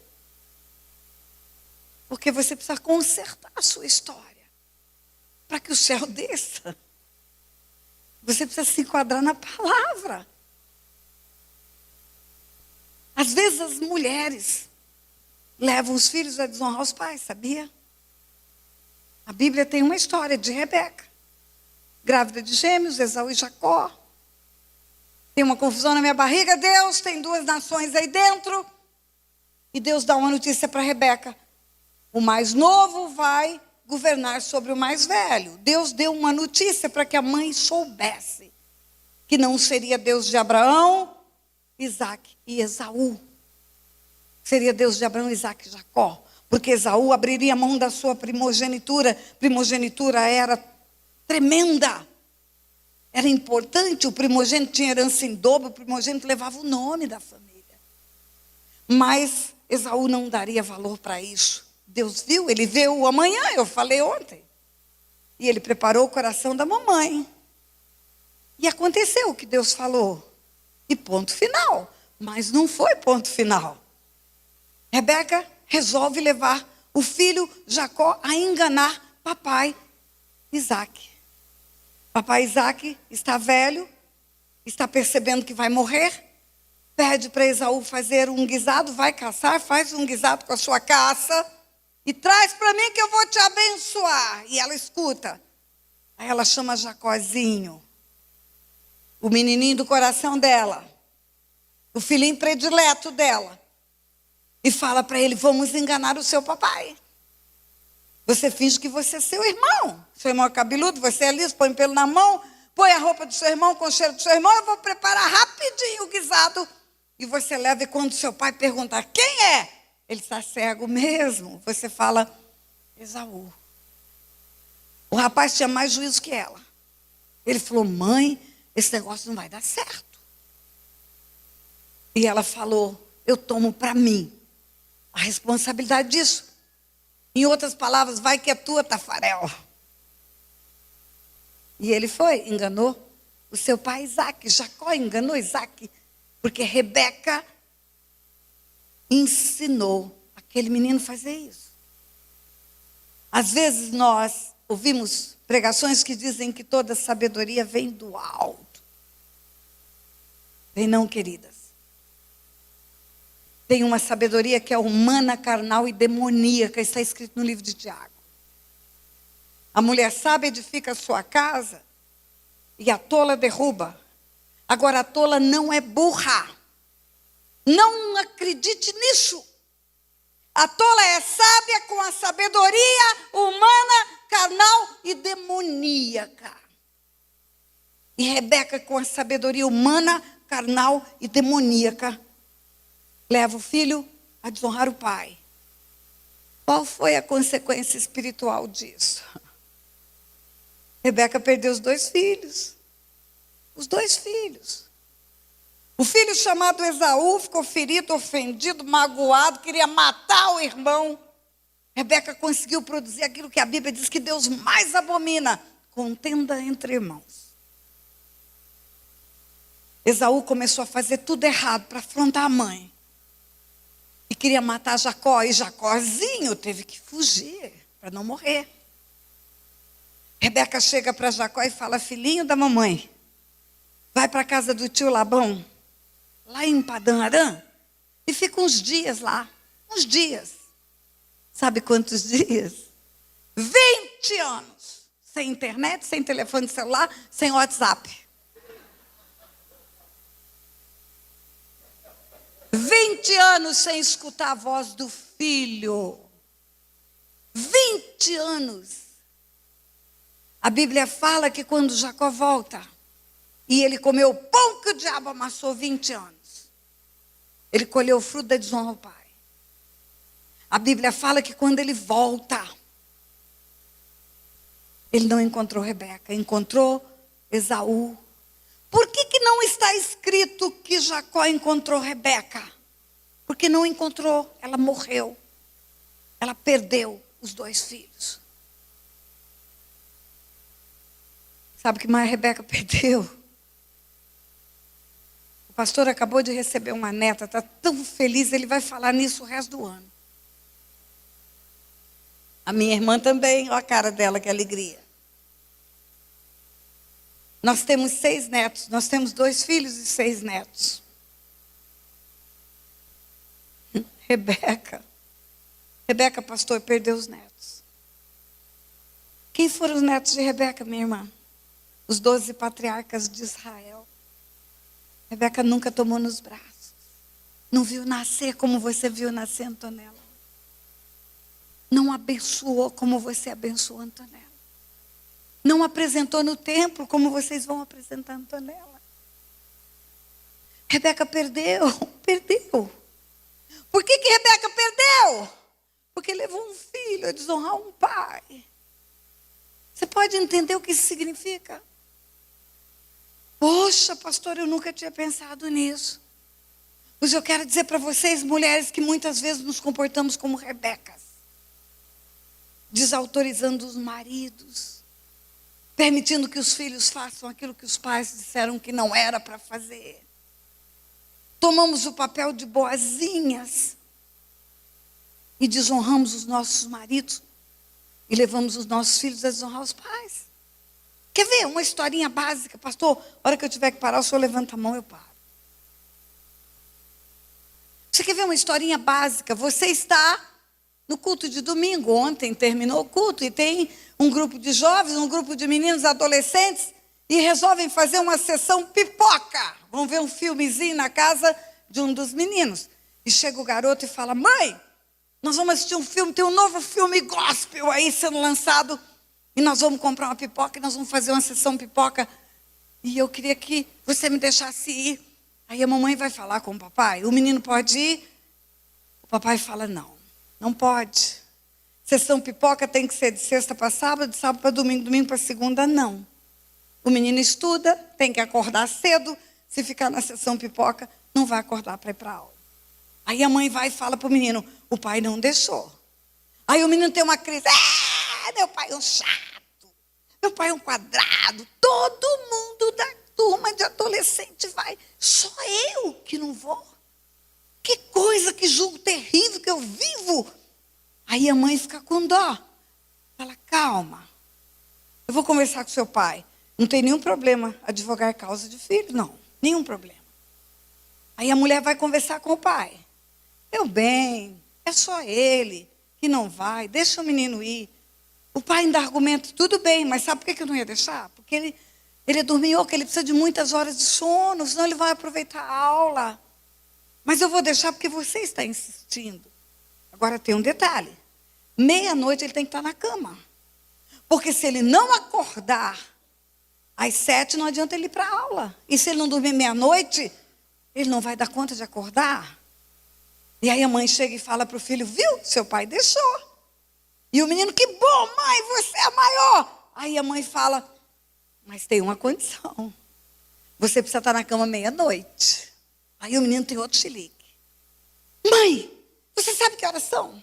Porque você precisa consertar a sua história para que o céu desça. Você precisa se enquadrar na palavra. Às vezes as mulheres levam os filhos a desonrar os pais, sabia? A Bíblia tem uma história de Rebeca, grávida de gêmeos, Esaú e Jacó. Tem uma confusão na minha barriga, Deus, tem 2 nações aí dentro. E Deus dá uma notícia para Rebeca. O mais novo vai governar sobre o mais velho. Deus deu uma notícia para que a mãe soubesse que não seria Deus de Abraão, Isaque e Esaú. Seria Deus de Abraão, Isaque e Jacó. Porque Esaú abriria mão da sua primogenitura. Primogenitura era tremenda. Era importante, o primogênito tinha herança em dobro, o primogênito levava o nome da família. Mas Esaú não daria valor para isso. Deus viu, ele viu o amanhã, eu falei ontem. E ele preparou o coração da mamãe. E aconteceu o que Deus falou. E ponto final. Mas não foi ponto final. Rebeca resolve levar o filho Jacó a enganar papai Isaque. Papai Isaque está velho, está percebendo que vai morrer, pede para Esaú fazer um guisado, vai caçar, faz um guisado com a sua caça e traz para mim que eu vou te abençoar. E ela escuta. Aí ela chama Jacózinho, o menininho do coração dela, o filhinho predileto dela, e fala para ele, vamos enganar o seu papai. Você finge que você é seu irmão. Seu irmão é cabeludo, você é liso, põe pelo na mão, põe a roupa do seu irmão com o cheiro do seu irmão, eu vou preparar rapidinho o guisado. E você leva, e quando seu pai perguntar, quem é? Ele está cego mesmo. Você fala, Esaú. O rapaz tinha mais juízo que ela. Ele falou, mãe, esse negócio não vai dar certo. E ela falou, eu tomo para mim a responsabilidade disso. Em outras palavras, vai que é tua, Tafarel. E ele foi, enganou o seu pai Isaque. Jacó enganou Isaque, porque Rebeca ensinou aquele menino a fazer isso. Às vezes nós ouvimos pregações que dizem que toda sabedoria vem do alto. Vem não, queridas. Tem uma sabedoria que é humana, carnal e demoníaca. Está escrito no livro de Tiago. A mulher sábia edifica a sua casa e a tola derruba. Agora a tola não é burra. Não acredite nisso. A tola é sábia com a sabedoria humana, carnal e demoníaca. E Rebeca com a sabedoria humana, carnal e demoníaca leva o filho a desonrar o pai. Qual foi a consequência espiritual disso? Rebeca perdeu os 2 filhos. Os 2 filhos. O filho chamado Esaú ficou ferido, ofendido, magoado, queria matar o irmão. Rebeca conseguiu produzir aquilo que a Bíblia diz que Deus mais abomina: contenda entre irmãos. Esaú começou a fazer tudo errado para afrontar a mãe. E queria matar Jacó, e Jacózinho teve que fugir para não morrer. Rebeca chega para Jacó e fala, filhinho da mamãe, vai para a casa do tio Labão lá em Padã Aram, e fica uns dias lá. Uns dias. Sabe quantos dias? 20 anos. Sem internet, sem telefone celular, sem WhatsApp. 20 anos sem escutar a voz do filho. 20 anos. A Bíblia fala que quando Jacó volta, e ele comeu o pão que o diabo amassou 20 anos, ele colheu o fruto da desonra ao pai. A Bíblia fala que quando ele volta, ele não encontrou Rebeca, encontrou Esaú. Por que não está escrito que Jacó encontrou Rebeca? Porque não encontrou, ela morreu. Ela perdeu os 2 filhos. Sabe o que mais Rebeca perdeu? O pastor acabou de receber uma neta, está tão feliz, ele vai falar nisso o resto do ano. A minha irmã também, olha a cara dela, que alegria. Nós temos 6 netos, nós temos 2 filhos e 6 netos. Rebeca, pastor, perdeu os netos. Quem foram os netos de Rebeca, minha irmã? Os 12 patriarcas de Israel. Rebeca nunca tomou nos braços. Não viu nascer como você viu nascer Antonella. Não abençoou como você abençoou Antonella. Não apresentou no templo como vocês vão apresentar Antonella. Rebeca perdeu. Por que Rebeca perdeu? Porque levou um filho a desonrar um pai. Você pode entender o que isso significa? Poxa, pastor, eu nunca tinha pensado nisso. Pois eu quero dizer para vocês, mulheres, que muitas vezes nos comportamos como Rebecas. Desautorizando os maridos. Permitindo que os filhos façam aquilo que os pais disseram que não era para fazer. Tomamos o papel de boazinhas. E desonramos os nossos maridos. E levamos os nossos filhos a desonrar os pais. Quer ver uma historinha básica? Pastor, a hora que eu tiver que parar, o senhor levanta a mão, eu paro. Você quer ver uma historinha básica? Você está no culto de domingo. Ontem terminou o culto e tem um grupo de jovens, um grupo de meninos adolescentes e resolvem fazer uma sessão pipoca. Vão ver um filmezinho na casa de um dos meninos. E chega o garoto e fala: mãe, nós vamos assistir um filme, tem um novo filme gospel aí sendo lançado. E nós vamos comprar uma pipoca e nós vamos fazer uma sessão pipoca. E eu queria que você me deixasse ir. Aí a mamãe vai falar com o papai. O menino pode ir? O papai fala: não pode. Sessão pipoca tem que ser de sexta para sábado, de sábado para domingo, domingo para segunda, não. O menino estuda, tem que acordar cedo. Se ficar na sessão pipoca, não vai acordar para ir para a aula. Aí a mãe vai e fala para o menino: o pai não deixou. Aí o menino tem uma crise: meu pai é um chato, meu pai é um quadrado, todo mundo da turma de adolescente vai, só eu que não vou. Que coisa, que julgo terrível que eu vivo. Aí a mãe fica com dó, fala: calma, eu vou conversar com seu pai. Não tem nenhum problema advogar causa de filho, não, nenhum problema. Aí a mulher vai conversar com o pai: meu bem, é só ele que não vai, deixa o menino ir. O pai ainda argumenta: tudo bem, mas sabe por que eu não ia deixar? Porque ele é dorminhoco, ele precisa de muitas horas de sono, senão ele vai aproveitar a aula. Mas eu vou deixar porque você está insistindo. Agora tem um detalhe: meia-noite ele tem que estar na cama. Porque se ele não acordar às 7, não adianta ele ir para a aula. E se ele não dormir meia-noite, ele não vai dar conta de acordar. E aí a mãe chega e fala para o filho: viu, seu pai deixou. E o menino: que bom, mãe, você é a maior. Aí a mãe fala: mas tem uma condição. Você precisa estar na cama meia-noite. Aí o menino tem outro chilique: mãe, você sabe que horas são?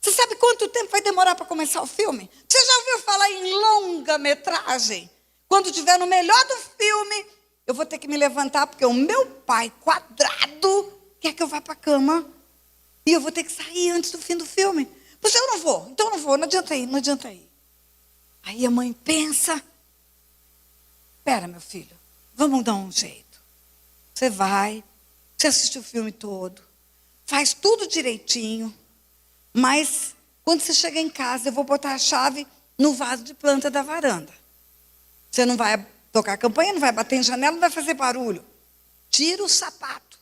Você sabe quanto tempo vai demorar para começar o filme? Você já ouviu falar em longa-metragem? Quando estiver no melhor do filme, eu vou ter que me levantar, porque o meu pai, quadrado, quer que eu vá para a cama. E eu vou ter que sair antes do fim do filme. Pois eu não vou, então eu não vou, não adianta ir. Aí a mãe pensa: espera, meu filho, vamos dar um jeito. Você vai, Você assiste o filme todo, faz tudo direitinho, mas quando você chega em casa, eu vou botar a chave no vaso de planta da varanda. Você não vai tocar a campainha, não vai bater em janela, não vai fazer barulho. Tira o sapato.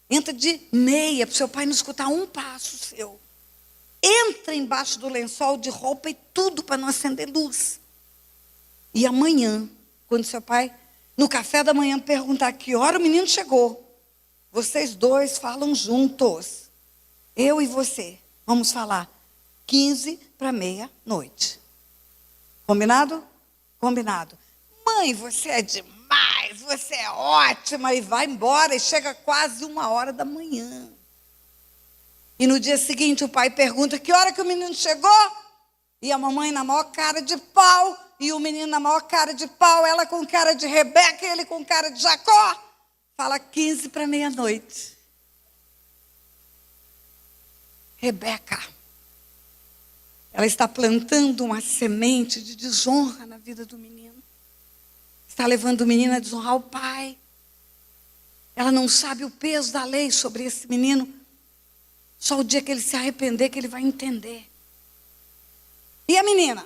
Entra de meia para o seu pai não escutar um passo seu. Entra embaixo do lençol de roupa e tudo para não acender luz. E amanhã, quando seu pai, no café da manhã, perguntar que hora o menino chegou, vocês dois falam juntos. Eu e você. Vamos falar 15 para meia-noite. Combinado? Combinado. Mãe, você é demais, você é ótima. E vai embora e chega quase 1h da manhã. E no dia seguinte o pai pergunta que hora que o menino chegou. E a mamãe na maior cara de pau. E o menino na maior cara de pau. Ela com cara de Rebeca e ele com cara de Jacó. Fala 15 para meia-noite. Rebeca, ela está plantando uma semente de desonra na vida do menino. Está levando o menino a desonrar o pai. Ela não sabe o peso da lei sobre esse menino. Só o dia que ele se arrepender que ele vai entender. E a menina?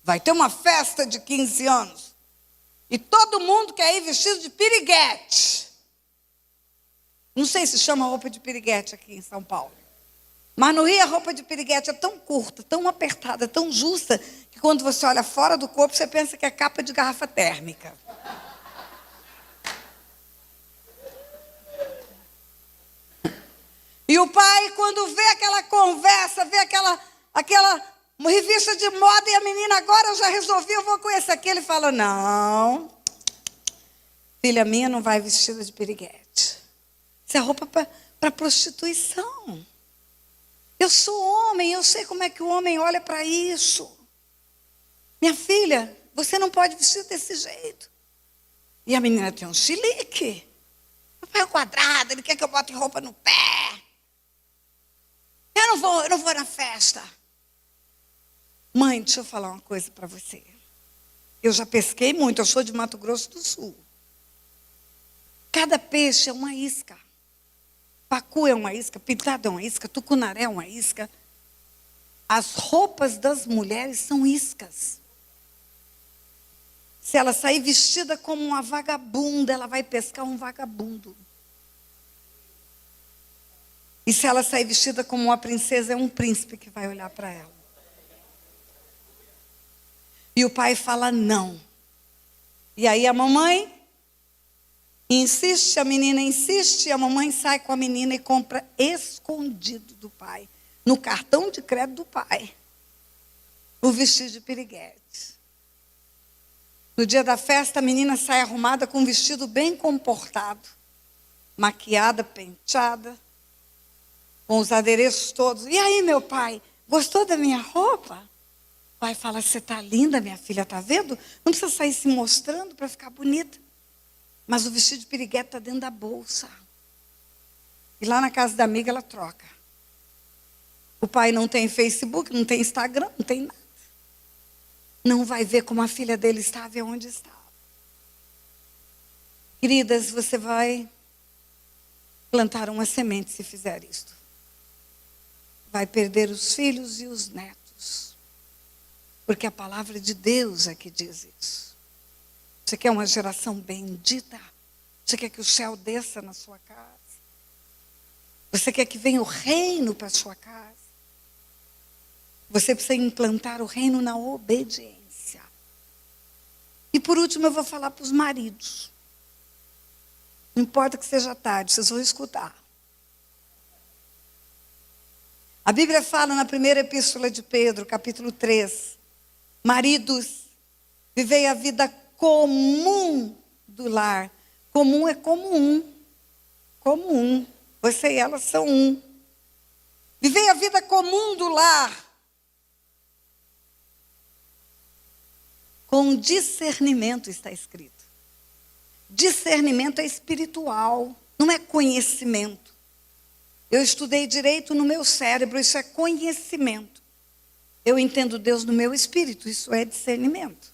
Vai ter uma festa de 15 anos. E todo mundo quer ir vestido de piriguete. Não sei se chama roupa de piriguete aqui em São Paulo. Mas no Rio a roupa de piriguete é tão curta, tão apertada, tão justa, que quando você olha fora do corpo, você pensa que é capa de garrafa térmica. E o pai, quando vê aquela conversa, vê aquela revista de moda e a menina, agora eu já resolvi, eu vou com esse aqui. Ele fala, não, filha minha não vai vestida de piriguete. Isso é roupa para prostituição. Eu sou homem, eu sei como é que o homem olha para isso. Minha filha, você não pode vestir desse jeito. E a menina tem um chilique. Meu pai é um quadrado, ele quer que eu bote roupa no pé. Eu não vou na festa. Mãe, deixa eu falar uma coisa para você. Eu já pesquei muito, eu sou de Mato Grosso do Sul. Cada peixe é uma isca. Pacu é uma isca, pintado é uma isca, tucunaré é uma isca. As roupas das mulheres são iscas. Se ela sair vestida como uma vagabunda, ela vai pescar um vagabundo. E se ela sair vestida como uma princesa, é um príncipe que vai olhar para ela. E o pai fala não. E aí a mamãe insiste, a menina insiste, e a mamãe sai com a menina e compra escondido do pai, no cartão de crédito do pai, o vestido de piriguete. No dia da festa, a menina sai arrumada com um vestido bem comportado, maquiada, penteada, com os adereços todos. E aí, meu pai, gostou da minha roupa? O pai fala, você está linda, minha filha, está vendo? Não precisa sair se mostrando para ficar bonita. Mas o vestido de piriguete está dentro da bolsa. E lá na casa da amiga ela troca. O pai não tem Facebook, não tem Instagram, não tem nada. Não vai ver como a filha dele estava e onde estava. Queridas, você vai plantar uma semente se fizer isto. Vai perder os filhos e os netos. Porque a palavra de Deus é que diz isso. Você quer uma geração bendita? Você quer que o céu desça na sua casa? Você quer que venha o reino para a sua casa? Você precisa implantar o reino na obediência. E por último eu vou falar para os maridos. Não importa que seja tarde, vocês vão escutar. A Bíblia fala na primeira epístola de Pedro, capítulo 3. Maridos, vivei a vida comum do lar. Comum é comum. Comum. Você e ela são um. Vivei a vida comum do lar. Com discernimento está escrito. Discernimento é espiritual, não é conhecimento. Eu estudei direito no meu cérebro, isso é conhecimento. Eu entendo Deus no meu espírito, isso é discernimento.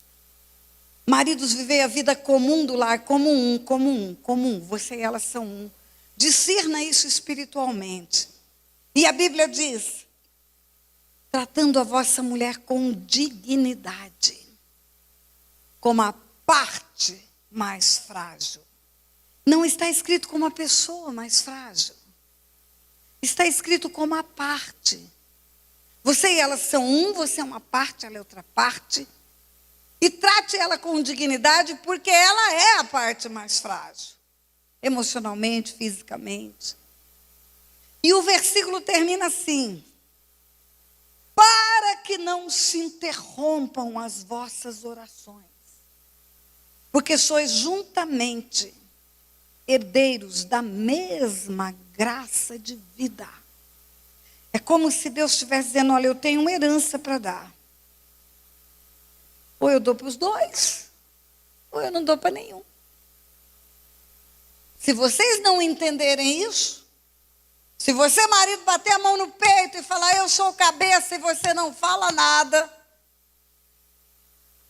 Maridos, vivei a vida comum do lar, como um. Você e ela são um. Discirna isso espiritualmente. E a Bíblia diz, tratando a vossa mulher com dignidade, como a parte mais frágil. Não está escrito como a pessoa mais frágil. Está escrito como a parte. Você e ela são um, você é uma parte, ela é outra parte. E trate ela com dignidade, porque ela é a parte mais frágil. Emocionalmente, fisicamente. E o versículo termina assim: para que não se interrompam as vossas orações, porque sois juntamente herdeiros da mesma graça de vida. É como se Deus estivesse dizendo, olha, eu tenho uma herança para dar. Ou eu dou para os dois, ou eu não dou para nenhum. Se vocês não entenderem isso, se você, marido, bater a mão no peito e falar, eu sou cabeça, e você não fala nada,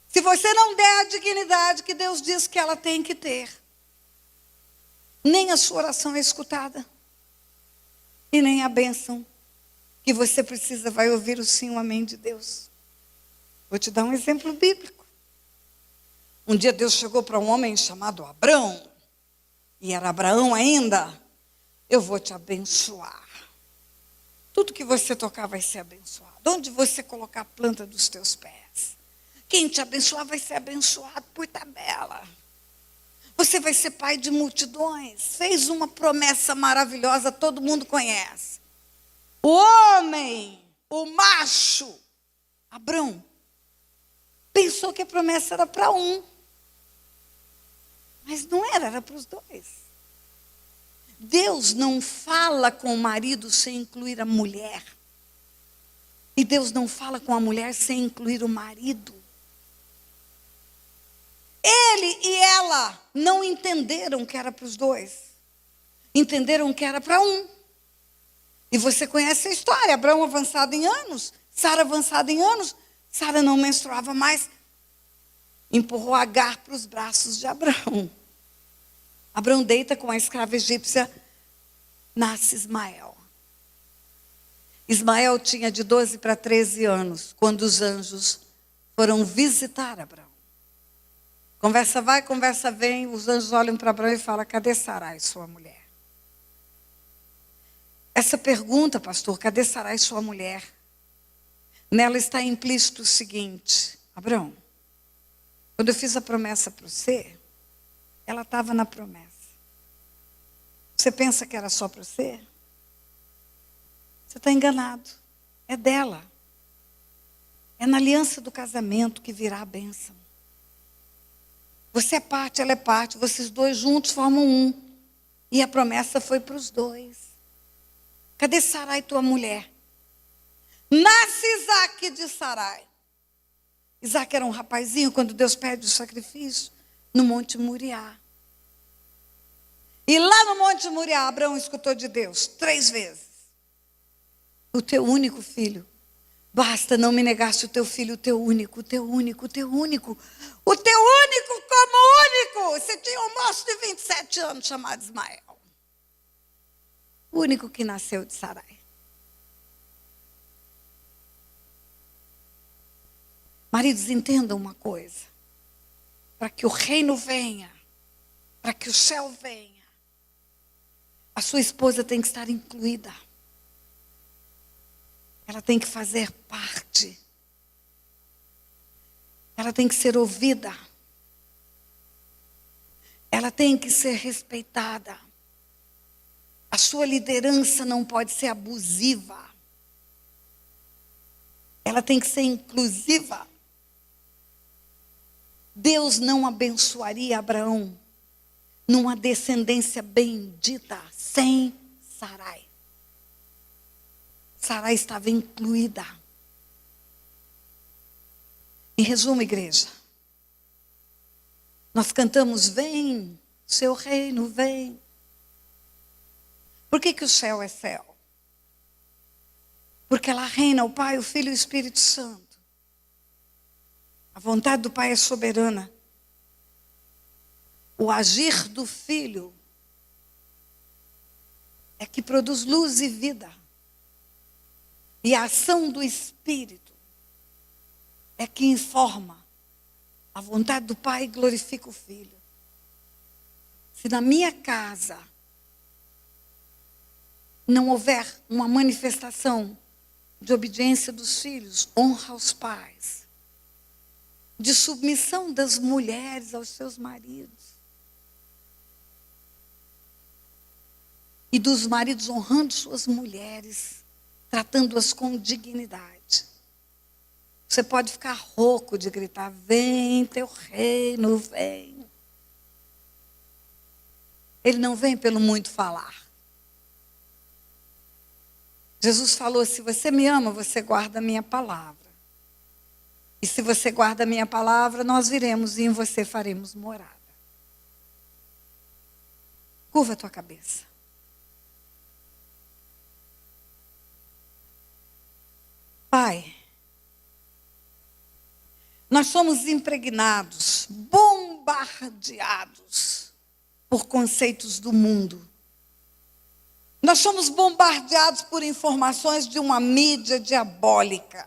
se você não der a dignidade que Deus diz que ela tem que ter, nem a sua oração é escutada, e nem a bênção que você precisa vai ouvir o sim, o amém de Deus. Vou te dar um exemplo bíblico. Um dia Deus chegou para um homem chamado Abrão, e era Abraão ainda. Eu vou te abençoar. Tudo que você tocar vai ser abençoado. Onde você colocar a planta dos teus pés, quem te abençoar vai ser abençoado por tabela. Você vai ser pai de multidões. Fez uma promessa maravilhosa, todo mundo conhece. O homem, o macho, Abrão, pensou que a promessa era para um. Mas não era, era para os dois. Deus não fala com o marido sem incluir a mulher. E Deus não fala com a mulher sem incluir o marido. Ele e ela não entenderam que era para os dois. Entenderam que era para um. E você conhece a história. Abraão avançado em anos, Sara avançada em anos. Sara não menstruava mais. Empurrou Agar para os braços de Abraão. Abraão deita com a escrava egípcia, nasce Ismael. Ismael tinha de 12 para 13 anos, quando os anjos foram visitar Abraão. Conversa vai, conversa vem, os anjos olham para Abraão e falam, cadê Sarai, sua mulher? Essa pergunta, pastor, cadê Sarai, sua mulher? Nela está implícito o seguinte, Abraão, quando eu fiz a promessa para você, ela estava na promessa. Você pensa que era só para você? Você está enganado. É dela. É na aliança do casamento que virá a bênção. Você é parte, ela é parte. Vocês dois juntos formam um. E a promessa foi para os dois. Cadê Sarai, tua mulher? Nasce Isaque de Sarai. Isaque era um rapazinho quando Deus pede o sacrifício no Monte Moriá. E lá no Monte Moriá, Abraão escutou de Deus 3 vezes. O teu único filho. Basta, não me negaste o teu filho, o teu único, o teu único, o teu único. O teu único como único. Você tinha um moço de 27 anos chamado Ismael. O único que nasceu de Sarai. Maridos, entendam uma coisa. Para que o reino venha, para que o céu venha, a sua esposa tem que estar incluída. Ela tem que fazer parte. Ela tem que ser ouvida. Ela tem que ser respeitada. A sua liderança não pode ser abusiva. Ela tem que ser inclusiva. Deus não abençoaria Abraão numa descendência bendita sem Sarai. Sarai estava incluída. Em resumo, igreja, nós cantamos, vem, seu reino vem. Por que o céu é céu? Porque lá reina o Pai, o Filho e o Espírito Santo. A vontade do Pai é soberana. O agir do Filho é que produz luz e vida. E a ação do Espírito é que informa a vontade do Pai e glorifica o Filho. Se na minha casa não houver uma manifestação de obediência dos filhos, honra aos pais, de submissão das mulheres aos seus maridos, e dos maridos honrando suas mulheres, tratando-as com dignidade. Você pode ficar rouco de gritar: vem teu reino, vem. Ele não vem pelo muito falar. Jesus falou: se você me ama, você guarda a minha palavra. E se você guarda a minha palavra, nós viremos e em você faremos morada. Curva a tua cabeça. Pai, nós somos impregnados, bombardeados por conceitos do mundo. Nós somos bombardeados por informações de uma mídia diabólica.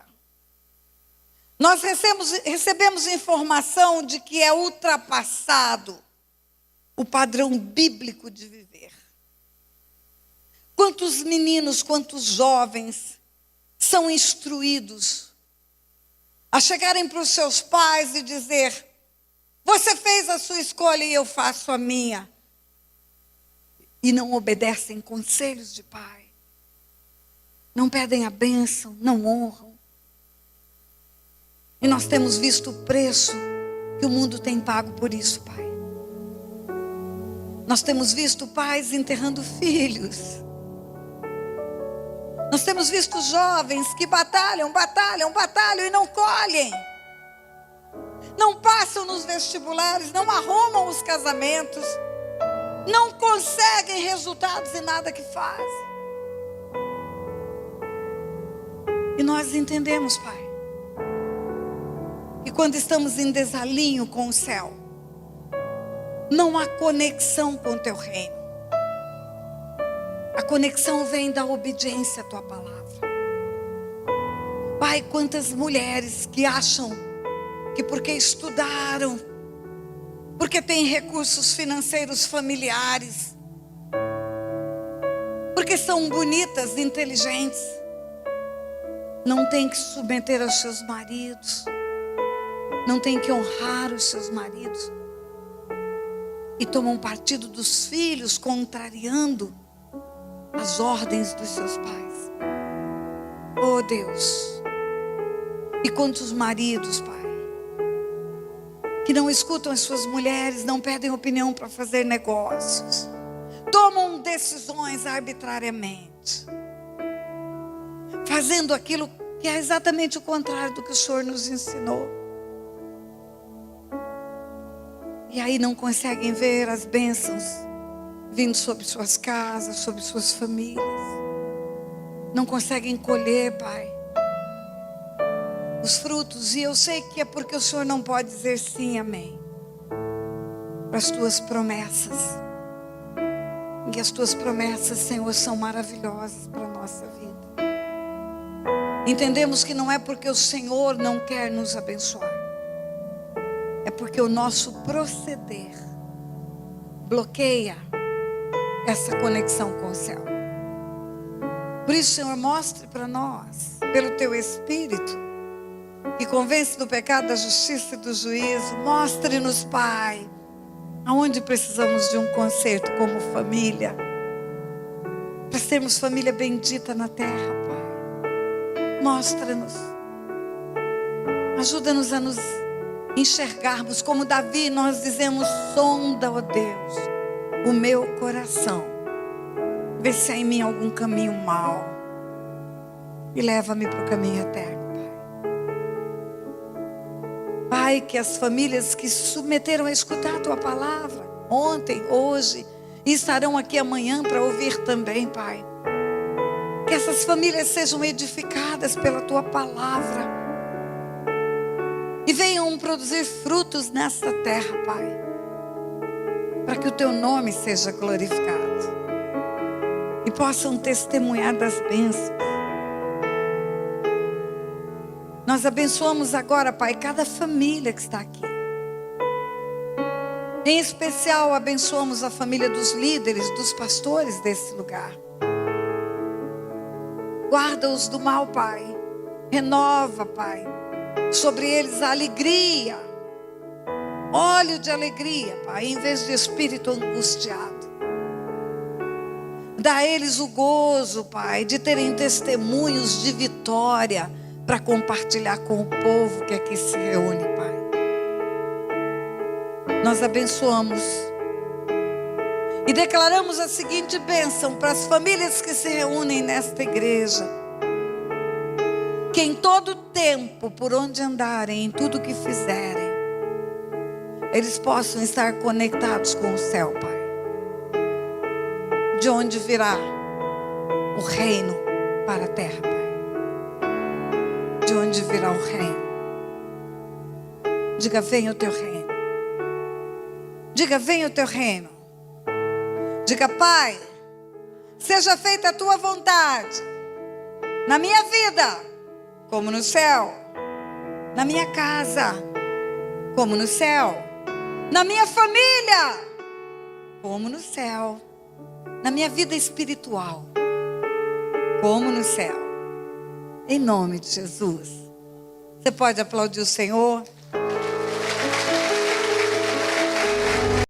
Nós recebemos informação de que é ultrapassado o padrão bíblico de viver. Quantos meninos, quantos jovens são instruídos a chegarem para os seus pais e dizer: você fez a sua escolha e eu faço a minha. E não obedecem conselhos de pai. Não pedem a bênção, não honram. E nós temos visto o preço que o mundo tem pago por isso, Pai. Nós temos visto pais enterrando filhos. Nós temos visto jovens que batalham e não colhem. Não passam nos vestibulares, não arrumam os casamentos. Não conseguem resultados em nada que fazem. E nós entendemos, Pai, que quando estamos em desalinho com o céu, não há conexão com o teu reino. A conexão vem da obediência à tua palavra. Pai, quantas mulheres que acham que porque estudaram, porque têm recursos financeiros familiares, porque são bonitas, inteligentes, não têm que se submeter aos seus maridos, não têm que honrar os seus maridos, e tomam partido dos filhos, contrariando as ordens dos seus pais. Oh Deus, e quantos maridos, Pai, que não escutam as suas mulheres, não pedem opinião para fazer negócios, tomam decisões arbitrariamente, fazendo aquilo que é exatamente o contrário do que o Senhor nos ensinou. E aí não conseguem ver as bênçãos vindo sobre suas casas, sobre suas famílias. Não conseguem colher, Pai, os frutos. E eu sei que é porque o Senhor não pode dizer sim, amém, para as tuas promessas. E as tuas promessas, Senhor, são maravilhosas para a nossa vida. Entendemos que não é porque o Senhor não quer nos abençoar, é porque o nosso proceder bloqueia essa conexão com o céu. Por isso, Senhor, mostre para nós, pelo teu Espírito, que convence do pecado, da justiça e do juízo. Mostre-nos, Pai, aonde precisamos de um conserto como família, para sermos família bendita na terra, Pai. Mostra-nos. Ajuda-nos a nos enxergarmos como Davi. Nós dizemos: sonda, ó Deus, o meu coração, vê se há em mim algum caminho mau e leva-me para o caminho eterno. Pai, que as famílias que se submeteram a escutar a tua palavra ontem, hoje e estarão aqui amanhã para ouvir também, Pai, que essas famílias sejam edificadas pela tua palavra e venham produzir frutos nesta terra, Pai, para que o teu nome seja glorificado. E e possam testemunhar das bênçãos. Nós abençoamos agora, Pai, cada família que está aqui. Em especial, abençoamos a família dos líderes, dos pastores desse lugar. Guarda-os do mal, Pai. Renova, Pai, sobre eles a alegria. Óleo de alegria, Pai, em vez de espírito angustiado. Dá a eles o gozo, Pai, de terem testemunhos de vitória para compartilhar com o povo que aqui se reúne, Pai. Nós abençoamos e declaramos a seguinte bênção para as famílias que se reúnem nesta igreja: que em todo tempo, por onde andarem, em tudo que fizerem, eles possam estar conectados com o céu, Pai. De onde virá o reino para a terra, Pai. De onde virá o reino. Diga: venha o teu reino. Diga: venha o teu reino. Diga: Pai, seja feita a tua vontade, na minha vida, como no céu. Na minha casa, como no céu. Na minha família, como no céu. Na minha vida espiritual, como no céu. Em nome de Jesus. Você pode aplaudir o Senhor?